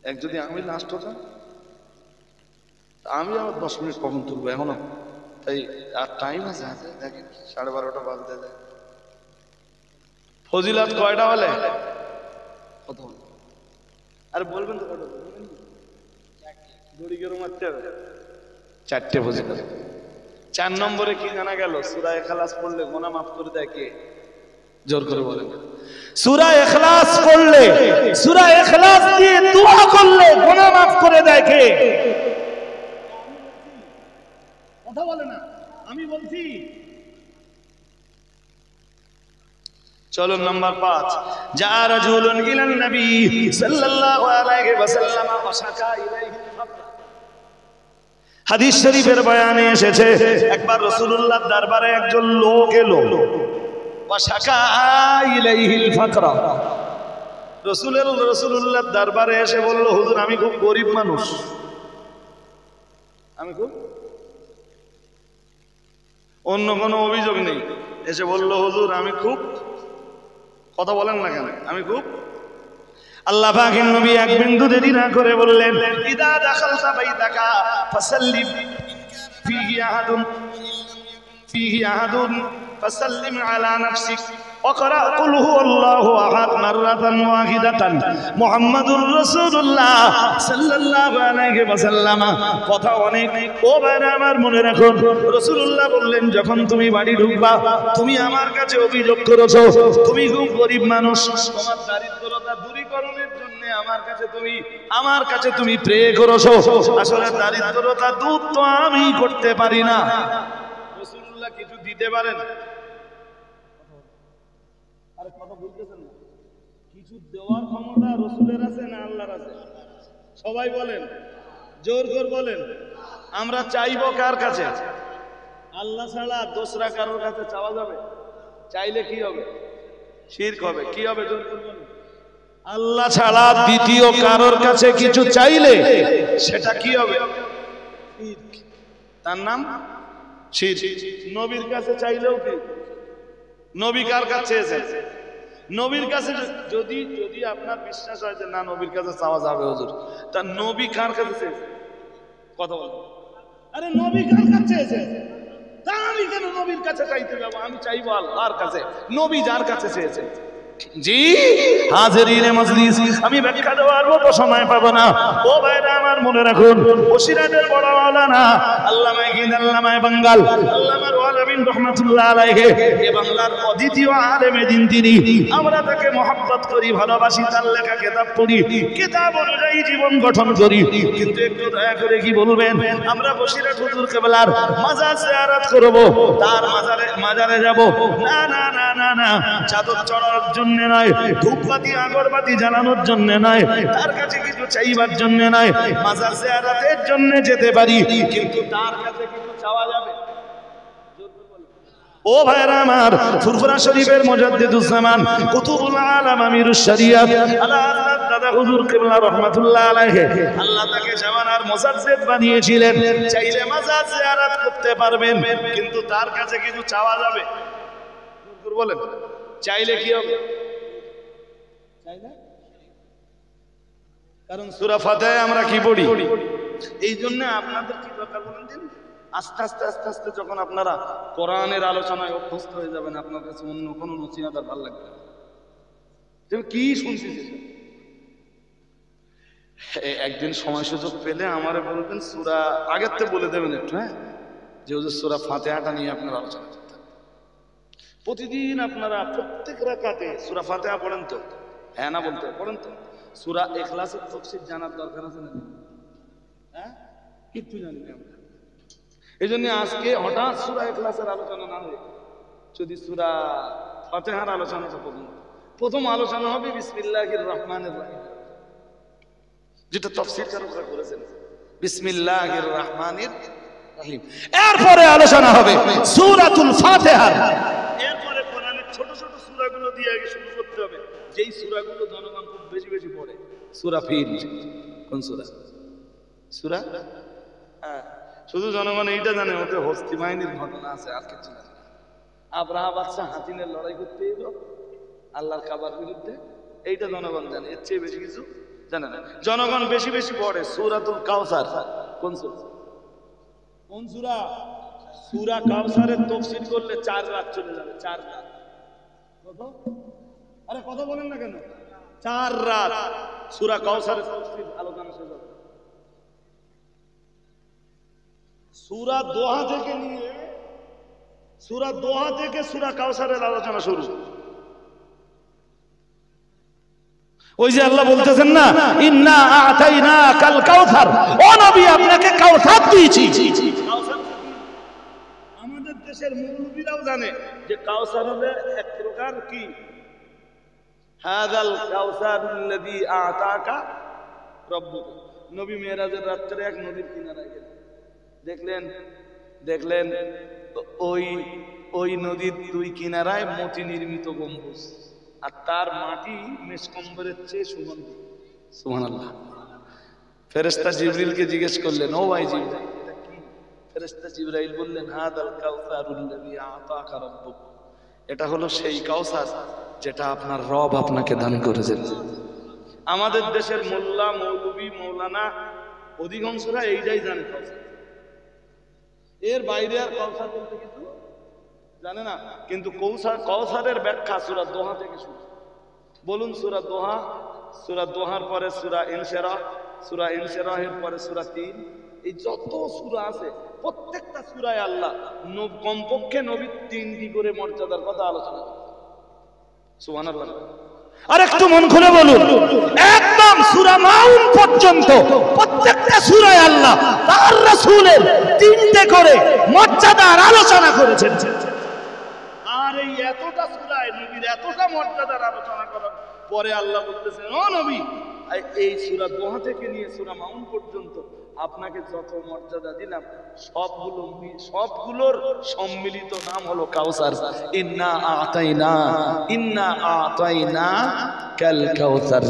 এক যদি আমি লাস্ট হতাম, আমি আবার 10 মিনিট কখন তুলবো এখনো, তাই আর টাইম আছে। দেখেন 12:30 বাজতে যায়। ফজিলত কয়টা বলে? কত বলে? আরে বলবেন তো কয়টা বলবেন? দড়ি গেরো মারতে হবে। 4টে ফজিলত। 4 নম্বরে কি জানা গেল? সূরা ইখলাস পড়লে গুনাহ মাফ করে দেয় কে? জোর করে বলেন। সূরা ইখলাস পড়লে, সূরা ইখলাস দিয়ে দোয়া করলে গুনাহ মাফ করে দেয় কে? কথা বলে না, আমি বলছি। চলো নাম্বার 5, যা রাজুলুন ইলান নবী সাল্লাল্লাহু আলাইহি ওয়াসাল্লাম ওয়াশাকা ইলাইহি। হাদিস শরীফের বয়ানে এসেছে, একবার রাসূলুল্লাহর দরবারে একজন লোক এলো, ওয়াশাকা ইলাইহিল ফাকরা। রাসূলুল্লাহর দরবারে এসে বলল, হুজুর আমি খুব গরিব মানুষ, আমি খুব, অন্য কোনো অভিযোগ নেই। এসে বলল, হুজুর আমি খুব, কথা বলেন না কেন, আমি খুব। আল্লাহ পাকের নবী এক বিন্দু দেরি না করে বললেন, ইদা দাখালতা বাইতাকা ফাসাল্লিম ফিহি আহাদুন, ফিহি আহাদুন ফাসাল্লিম আলা নাফসিক ওয়াকরা কুল হুয়াল্লাহু আহাদ মাররাতান ওয়াহিদাতান মুহাম্মাদুর রাসূলুল্লাহ সাল্লাল্লাহু আলাইহি ওয়াসাল্লাম। কথা অনেক, ও ভাইরা আমার মনে রাখুন, রাসূলুল্লাহ বললেন, যখন তুমি বাড়ি ঢুকবা, তুমি আমার কাছে অভিযোগ করেছো তুমি খুব গরিব মানুষ, তোমার দারিদ্রতা দূরীকরণের জন্য আমার কাছে তুমি প্রে করেছো। আসলে দারিদ্রতা দূর তো আমি করতে পারি না। রাসূলুল্লাহ কিছু দিতে পারেন? আরে কথা বলতেছেন না। কিছু দেওয়ার ক্ষমতা রাসূলের আছে না আল্লাহর আছে? সবাই বলেন, জোর করে বলেন। আমরা চাইবো কার কাছে? আল্লাহ ছাড়া দোসরা কারোর কাছে চাওয়া যাবে? চাইলে কি হবে? শিরক হবে। কি হবে? জোর করে বলেন। আল্লাহ ছাড়া দ্বিতীয় কারোর কাছে কিছু চাইলে সেটা কি হবে? শিরক। তার নাম শিরক। নবীর কাছে চাইলেও কি? নবী কার কাছে চেয়েছেন? নবীর কাছে যদি আপনার বিশ্বাস হয় যে না নবীর কাছে চাওয়া যাবে হুজুর, তা নবী কার কাছে চেয়েছেন? কথা বলেন। আরে নবী কার কাছে চেয়েছেন? তা আমি কেন নবীর কাছে চাইতে যাবো? আমি চাইবো আল্লাহর কাছে, নবী যার কাছে চেয়েছেন। জি হাজিরিনে মজলিস, আমি ব্যাখ্যা দেওয়ার মতো সময় পাবো না। ও ভাইরা আমার মনে রাখুন, বসিরহাটের বড় মাওলানা আল্লামা আল্লামা বাঙ্গাল আল্লামা রুহুল আমিন রাহমাতুল্লাহ আলাইহি, এই বাংলার অদ্বিতীয় আলেমে দ্বীন তিনি। আমরা তাকে মহব্বত করি, ভালোবাসি, তার লেখা কিতাব পড়ি, কিতাব অনুযায়ী জীবন গঠন করি। কিন্তু একটু দয়া করে কি বলবেন, আমরা বসিরহাট হুজুর কেবলার মাজার জিয়ারত করব, তার মাজারে যাব? না না না না না, চাদর চড়ার জন্য নয়, ধূপবাতি আগরবাতি জ্বালানোর জন্য নয়, তার কাছে কিছু চাইবার জন্য নয়, মাজার জিয়ারতের জন্য যেতে পারি, কিন্তু তার কাছে কিছু চাওয়া যাবে? ও ভাইরা আমার, ফুরফুরা শরীফের মুজাদ্দিদুজ্জামান কুতুবুল আলাম আমিরুশ শরিয়াত আলা হযরত দাদা হুজুর কিবলা রাহমাতুল্লাহ আলাইহি, আল্লাহ তাকে জামানার মুজাদ্দিদ বানিয়েছিলেন। চাইলে মাজার জিয়ারত করতে পারবেন, কিন্তু তার কাছে কিছু চাওয়া যাবে? বলেন, চাইলে কি হবে? চাইলে, কারণ সূরা ফাতিহা আমরা কি পড়ি? এই জন্য আপনাদের কি দরকার বলেন দিন, আস্তে আস্তে আস্তে আস্তে যখন আপনারা কোরআনের আলোচনায় অভ্যস্ত হয়ে যাবেন, আপনার কাছে অন্য কোনো নসিহত আর ভালো লাগবে না। তুমি কি শুনছিস? একদিন সময় সুযোগ পেলে আমারে বলবেন, সূরা আগের থেকে বলে দেবেন একটু, হ্যাঁ, যে হুজুর সূরা ফাতিহাটা নিয়ে আপনারা আলোচনা করতে। প্রতিদিন আপনারা প্রত্যেক রাকাতে সূরা ফাতিহা পড়েন তো? হ্যাঁ না বলতে পড়েন তো? সূরা ইখলাসের তাফসীর জানার দরকার আছে না? হ্যাঁ, কিচ্ছু জানি না আমরা। এই জন্য আজকে হঠাৎ সূরা ইখলাসের আলোচনা না হয়ে যদি সূরা ফাতিহার আলোচনা প্রথম আলোচনা হবে বিসমিল্লাহির রহমানির রহিম, যেটা তাফসীরকাররা করেছেন বিসমিল্লাহির রহমানির রহিম। এরপরে আলোচনা হবে সূরাতুল ফাতিহা। এরপরে কোরআনের ছোট ছোট সূরাগুলো দিয়ে আগে শুরু করতে হবে, যেই সূরাগুলো জনগণ খুব বেশি বেশি পড়ে। সূরা ফিল, কোন সূরা? সূরা, হ্যাঁ, শুধু জনগণ এইটা জানে ওতে হস্তি বাহিনীর ঘটনা আছে, আর কিছু জানে না। আব্রাহা বাদশাহ হাতিনের লড়াই করতে এলো আল্লাহর কাবার বিরুদ্ধে, এইটা জনগণ জানে, এর চেয়ে বেশি কিছু জানে না। জনগণ বেশি বেশি পড়ে সূরাতুল কাউসার। কোন সূরা? কোন সূরা? সূরা কাউসারের তাফসীর করলে 4 রাত চলে যাবে। 4 রাত। কত? আরে কথা বলেন না কেন? 4 রাত সূরা কাউসারের তাফসীর আলোচনা শেষ হবে। সূরা দোহা থেকে নিয়ে সূরা দোহা থেকে সূরা কাউসারের আলোচনা শুরু। ওই যে আল্লাহ বলতেছেন না, ইন্না আতাইনাকাল কাউসার, ও নবী আপনাকে কাউসার দিয়েছি। আমাদের দেশের মৌলবীরাও জানে যে কাউসার হবে এক প্রকার কি, হাযাল কাউসারুল্লাযী আতাকা রাব্বুক। নবী মেরাজের রাত্রে এক নদীর কিনারায় গেলেন, দেখলেন ওই নদীর দুই কিনারায় মতি নির্মিত গম্বুজ, আর তার মাটি মেসকম্বরের চেয়ে সুগন্ধি। সুবহানাল্লাহ। ফেরেশতা জিবরিলকে জিজ্ঞেস করলেন, ও ভাই জিবরিল এটা কি? ফেরেশতা জিবরাইল বললেন, হাদাল কাউসারুল্লাযী আতাকা রাব্বুক, এটা হলো সেই কাউসার যেটা আপনার রব আপনাকে দান করেছেন। আমাদের দেশের মোল্লা মৌলবী মৌলানা অধিকাংশরা এইটাই জানে কাউসার, এর বাইরে আর কাউসার বলতে কিছু জানে না। কিন্তু কাউসারের ব্যাখ্যা সূরা দোহা থেকে শুরু। বলুন সূরা দোহা, সূরা দোহার পরে সূরা ইনশিরাহ, সূরা ইনশিরাহের পরে সূরা 3, এই যত সূরা আছে প্রত্যেকটা সূরায় আল্লাহ কমপক্ষে নবীর 3টি করে মর্যাদার কথা আলোচনা করেছেন। সুবহানাল্লাহ। আর একটু মন খুলে বলুন, একদম সূরা মাউন পর্যন্ত প্রত্যেকটা সূরায় আল্লাহ তার রাসূলের 3টে করে মর্যাদার আলোচনা করেছেন। আর এই এতটা সূরায় নবীর এতটা মর্যাদার আলোচনা করার পরে আল্লাহ বলতেছেন, ও নবী এই সূরা দোহা থেকে নিয়ে সূরা মাউন পর্যন্ত আপনাকে যত মর্যাদা দিলাম সবগুলোর সম্মিলিত নাম হলো কাউসার। ইন্না আতাইনা কাল কাউসার,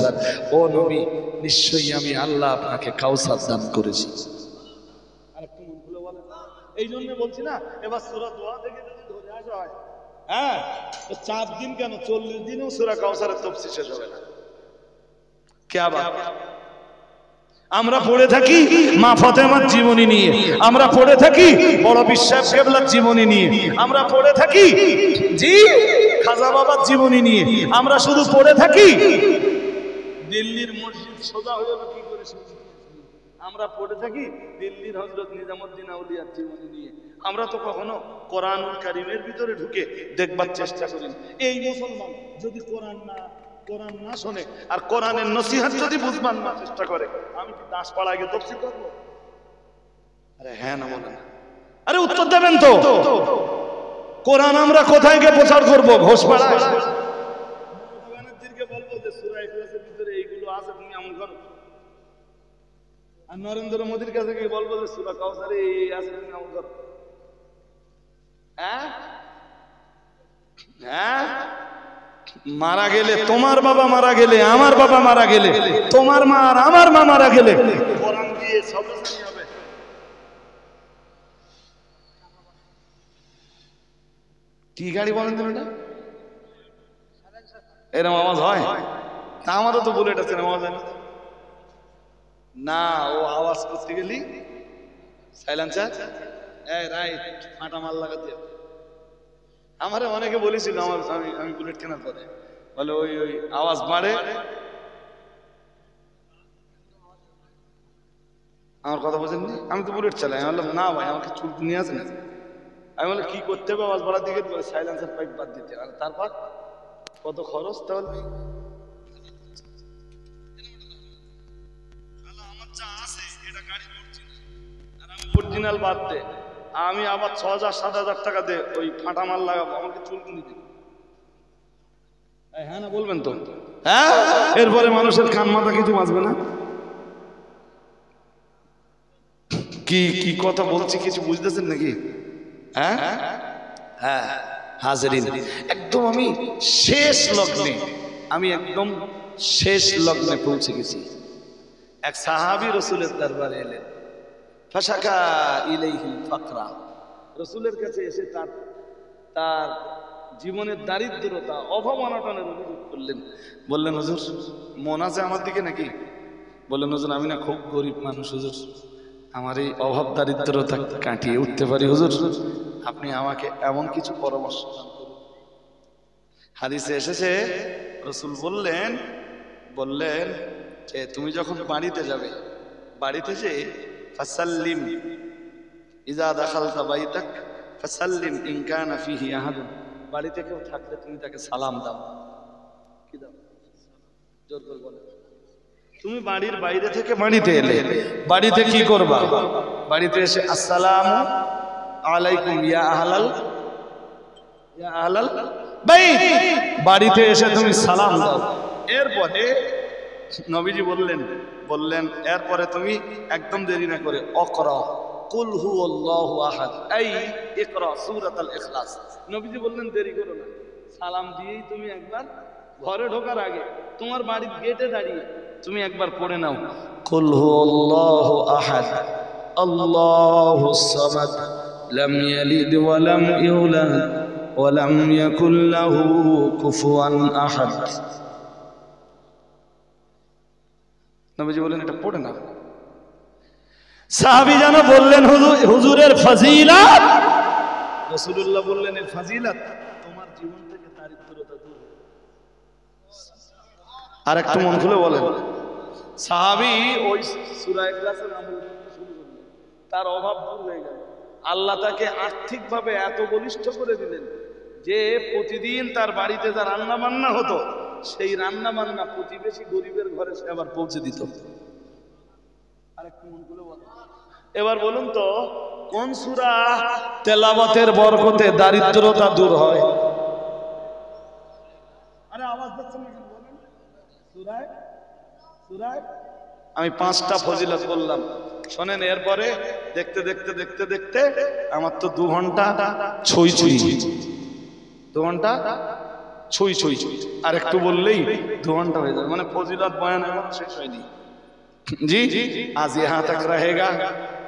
ও নবী নিশ্চয়ই আমি আল্লাহ আপনাকে কাউসার দান করেছি। আরেকটু মন খুলে বলেন। এই জন্য বলছি না, এবার সূরা দোহা থেকে যদি ধরে আসা হয়, হ্যাঁ, তো 4 দিন কেন 40 দিনেও সূরা কাউসারের তাফসীর শেষ হবে না। কে আবার আমরা পড়ে থাকি মা ফাতেমার জীবনী নিয়ে, আমরা পড়ে থাকি বড় বিশ্বাস কেবলার জীবনী নিয়ে, আমরা পড়ে থাকি জি খাজা বাবার জীবনী নিয়ে, আমরা শুধু পড়ে থাকি দিল্লির মসজিদ সোজা হয়ে গেল কি করে, আমরা পড়ে থাকি দিল্লির হযরত নিজামুদ্দিন আউলিয়ার জীবনী নিয়ে। আমরা তো কখনো কোরআনুল কারীমের ভিতরে ঢুকে দেখবার চেষ্টা করি। এই মুসলমান যদি কোরআন না শোনে আর কোরআনের নসিহত যদি বুঝবার না চেষ্টা করে, আমি কি দাসপাড়ায় গিয়ে তাফসীর করব? আরে হ্যাঁ না বলেন, আরে উত্তর দেবেন তো। কোরআন আমরা কোথায় গিয়ে প্রচার করব? ঘোষপাড়ায়? বানাজ্জিরকে বলবো যে সূরা ইখলাসের ভিতরে এইগুলো আছে, তুমি আমল করো। আর নরেন্দ্র মোদীর কাছে গিয়ে বলবো যে সূরা কাউসারে এই আছে, তুমি আমল করো। হ্যাঁ হ্যাঁ, মারা গেলে তোমার বাবা মারা গেলে আমার বাবা মারা গেলে তোমার মা আর আমার মা মারা গেলে কোরআন দিয়ে সবসানি হবে। কি গাড়ি বলেন তো এটা? এরকম আওয়াজ হয়? তা আমারও তো বুলেট আছে, আওয়াজ হয় না। ও আওয়াজ করতে গেলি সাইলেন্সার রাইট ফাটা মাল লাগাতে। আমারে অনেকে বলেছিল আমি বুলেট কেনার পরে, বলে ওই আওয়াজ বাড়ে। আমার কথা বোঝেননি? আমি তো বুলেট চালাই। আমি বললাম না ভাই, আমাকে চুল নিয়ে আসে না। আমি বললাম কি করতে হবে আওয়াজ বাড়ার দিকে? সাইলেন্সার পাইপ বাদ দিতে। আর তারপর কত খরচ? তাহলে আমার যা আছে এটা গাড়ি অরিজিনাল বাদ দে, আমি আবার ৬,০০০-৭,০০০ টাকা দে ওই ফাটা মাল লাগাবো, আমাকে চুল কিনে দিন। হ্যাঁ না বলবেন তো? হ্যাঁ, এরপরে মানুষের কান মাথা কিছু বাঁচবে না। কি কি কথা বলছি কিছু বুঝতেছেন নাকি? হ্যাঁ হ্যাঁ হাজেরিন, একদম আমি শেষ লগ্নে, একদম শেষ লগ্নে পৌঁছে গেছি। এক সাহাবী রসুলের দরবারে এলেন, ফাশাকা ইলাইহিল ফাকরা, রসুলের কাছে এসে তার জীবনের দারিদ্রতা, অভাব অনটনের অভিযোগ করলেন। বললেন, হুজুর মন আছে আমার দিকে নাকি? বললেন, হুজুর আমি না খুব গরিব মানুষ হুজুর, আমার এই অভাব দারিদ্রতা কাটিয়ে উঠতে পারি হুজুর, আপনি আমাকে এমন কিছু পরামর্শ দান করুন। হাদিসে এসেছে রসুল বললেন যে তুমি যখন বাড়িতে যাবে, বাড়িতে যে ফাসাল্লিম ইজা দাখালতা বাইতাক ফাসাল্লিম ইন কানা ফিহি আহাদুন, বাড়িতে কেউ থাকলে তুমি তাকে সালাম দাও। কি দাও? জোর করে বলো। তুমি বাড়ির বাইরে থেকে বাড়িতে এলে, বাড়িতে কি করবা? বাড়িতে এসে আসসালামু আলাইকুম ইয়া আহলাল বাইত, বাড়িতে এসে তুমি সালাম দাও। এরপরে নবীজি বললেন এরপরে তুমি একদম দেরি না করে অকরা কুল হুয়াল্লাহু আহাদ, এই ইকরা সূরাতুল ইখলাস। নবীজি বললেন দেরি করো না, সালাম দিয়েই তুমি একবার ঘরে ঢোকার আগে তোমার বাড়ির গেটে দাঁড়িয়ে তুমি একবার পড়ে নাও, কুল হুয়াল্লাহু আহাদ আল্লাহুস সামাদ লাম ইয়ালিদ ওয়া লাম ইউলাদ ওয়া লাম ইয়াকুল লাহু কুফুয়ান আহাদ। নবীজি বললেন এটা পড়ে নাও। সাহাবী যেন বললেন হুজুরের ফজিলত, রাসূলুল্লাহ বললেন এর ফজিলত তোমার জীবন থেকে দারিদ্রতা দূর। আর একটু মন খুলে বলেন, সাহাবী ওই সূরা ইখলাসের আমল করতে শুরু করলেন, তার অভাব দূর হয়ে গেল। আল্লাহ তাকে আর্থিকভাবে এত বলিষ্ঠ করে দিলেন যে প্রতিদিন তার বাড়িতে যা রান্না বান্না হতো, সেই রান্না বান্না প্রতিবেশী গরিবের ঘরে সে আবার পৌঁছে দিত। আর একটু মন খুলে বলেন, এবার বলুন তো কোন সূরা তেলাওয়াতের বরকতে দারিদ্রতা দূর হয়? আরে আওয়াজ দিচ্ছেন না কেন বলেন? সূরায় আমি 5টা ফজিলত বললাম, শোনেন। এরপরে দেখতে দেখতে দেখতে দেখতে আমার তো 2 ঘন্টা ছুঁই 2 ঘন্টা ছুঁই আর একটু বললেই 2 ঘন্টা হয়ে যাবে, মানে ফজিলত বয়ান এখন শেষ হয়নি। जी आज यहाँ तक रहेगा,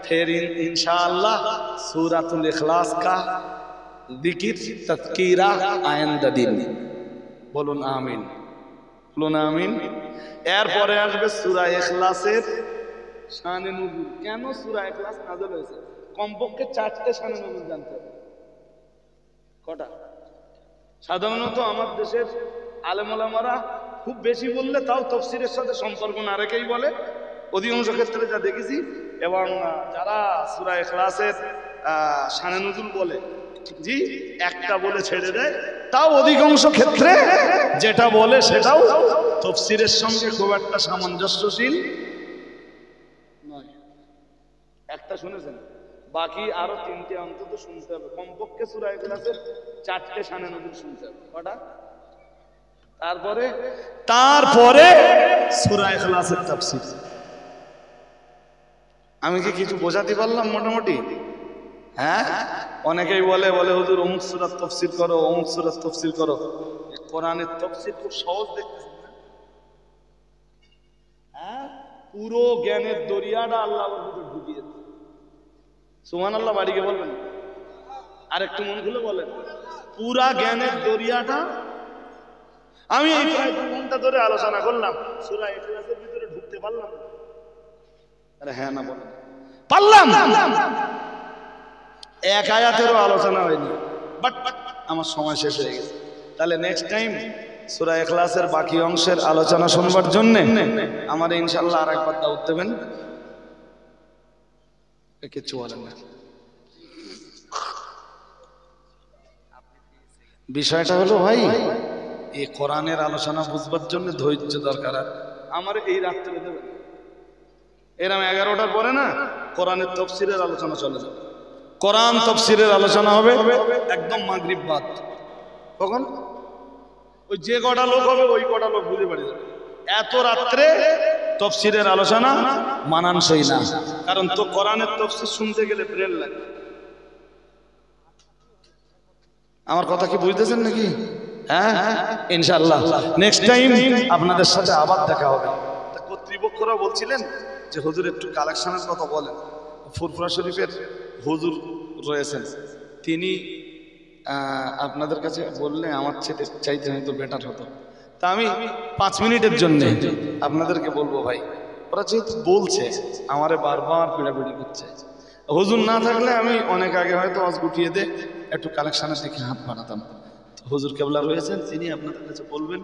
फिर इंशाअल्लाह सूरतुल इखलास का जिक्र तज़किरा आइंदा दिन। बोलुन आमीन, बोलुन आमीन। এরপরে আসবে সূরা ইখলাসের শানে নুজুল। কেন সূরা ইখলাস নাযিল হয়েছে? কমপক্ষে 4টে শানে নুজুল জানতে হবে। কটা? সাধারণত আমার দেশের আলেম ওলামারা খুব বেশি বললে তাও তাফসীরের সাথে সম্পর্ক না রেখেই বলে, অধিকাংশ ক্ষেত্রে যা দেখেছি। এবং যারা সূরা ইখলাসের শানে নুজুল বলে, জি একটা বলে ছেড়ে দেয়, তাও অধিকাংশ ক্ষেত্রে যেটা বলে সেটাও তাফসীরের সঙ্গে খুব একটা সামঞ্জস্যশীল নয়। একটা শুনেছেন, বাকি আরো 3টে অন্তত শুনতে হবে। কমপক্ষে সূরা ইখলাসের 4টে শানে নুজুল শুনতে হবে। কটা? তারপরে সূরা ইখলাসের তাফসীর। আমি কি কিছু বোঝাতে পারলাম মোটামুটি? হ্যাঁ, অনেকেই বলে হুজুর অমুক সূরার তাফসীর করো, অমুক সূরার তাফসীর করো। কোরআনের তাফসীর খুব সহজ দেখতেছেন না? হ্যাঁ, পুরো জ্ঞানের দরিয়াটা আল্লাহর ভিতর ঢুকিয়ে দিয়েছে। সুবহানাল্লাহ, বাড়িকে বলবেন। আর একটু মন খুলে বলেন, পুরা জ্ঞানের দরিয়াটা। আমি এই প্রায় 2 ঘন্টা ধরে আলোচনা করলাম, সূরা ইখলাসের ভিতরে ঢুকতে পারলাম? আরে হ্যাঁ না বলেন, পারলাম। এক আয়াতেরও আলোচনা হয়নি, বাট আমার সময় শেষ হয়ে গেছে। তাহলে নেক্সট টাইম সূরা ইখলাসের বাকি অংশের আলোচনা শুনবার জন্য আমার ইনশাআল্লাহ আরেকবার দাওয়াত দেবেন। কিছু বলেন না। বিষয়টা হলো ভাই, এই কোরআনের আলোচনা বুঝবার জন্য ধৈর্য দরকার। আমার এই রাত্রে দেবেন, এরকম 11টার পরে না কোরআনের তাফসীরের আলোচনা চলে যাবে। কোরআন তাফসীরের আলোচনা হবে একদম মাগরিব বাদ। কখন? ওই যে কটা লোক হবে ওই কটা লোক বুঝে পারি যাবে। এত রাত্রে তফসিরের আলোচনা মানানসই না, কারণ তো কোরআনের তফসির শুনতে গেলে ব্রেন লাগে। আমার কথা কি বুঝতেছেন নাকি? হ্যাঁ, ইনশাআল্লাহ নেক্সট টাইম আপনাদের সাথে আবার দেখা হবে। কর্তৃপক্ষরা বলছিলেন যে হুজুর একটু কালেকশনের কথা বলেন। ফুরফুরা শরীফের হুজুর রয়েছেন, তিনি আপনাদের কাছে বললে আমার চাইতে হয়তো বেটার হতো। তা আমি 5 মিনিটের জন্য আপনাদেরকে বলবো ভাই, ওরা যেহেতু বলছে আমারে বারবার পিড়াপিড়ি করছে, হুজুর না থাকলে আমি অনেক আগে হয়তো আজ গুটিয়ে দে একটু কালেকশনের দিকে হাত বাড়াতাম। হুজুর কেবলা রয়েছেন, তিনি আপনাদের কাছে বলবেন।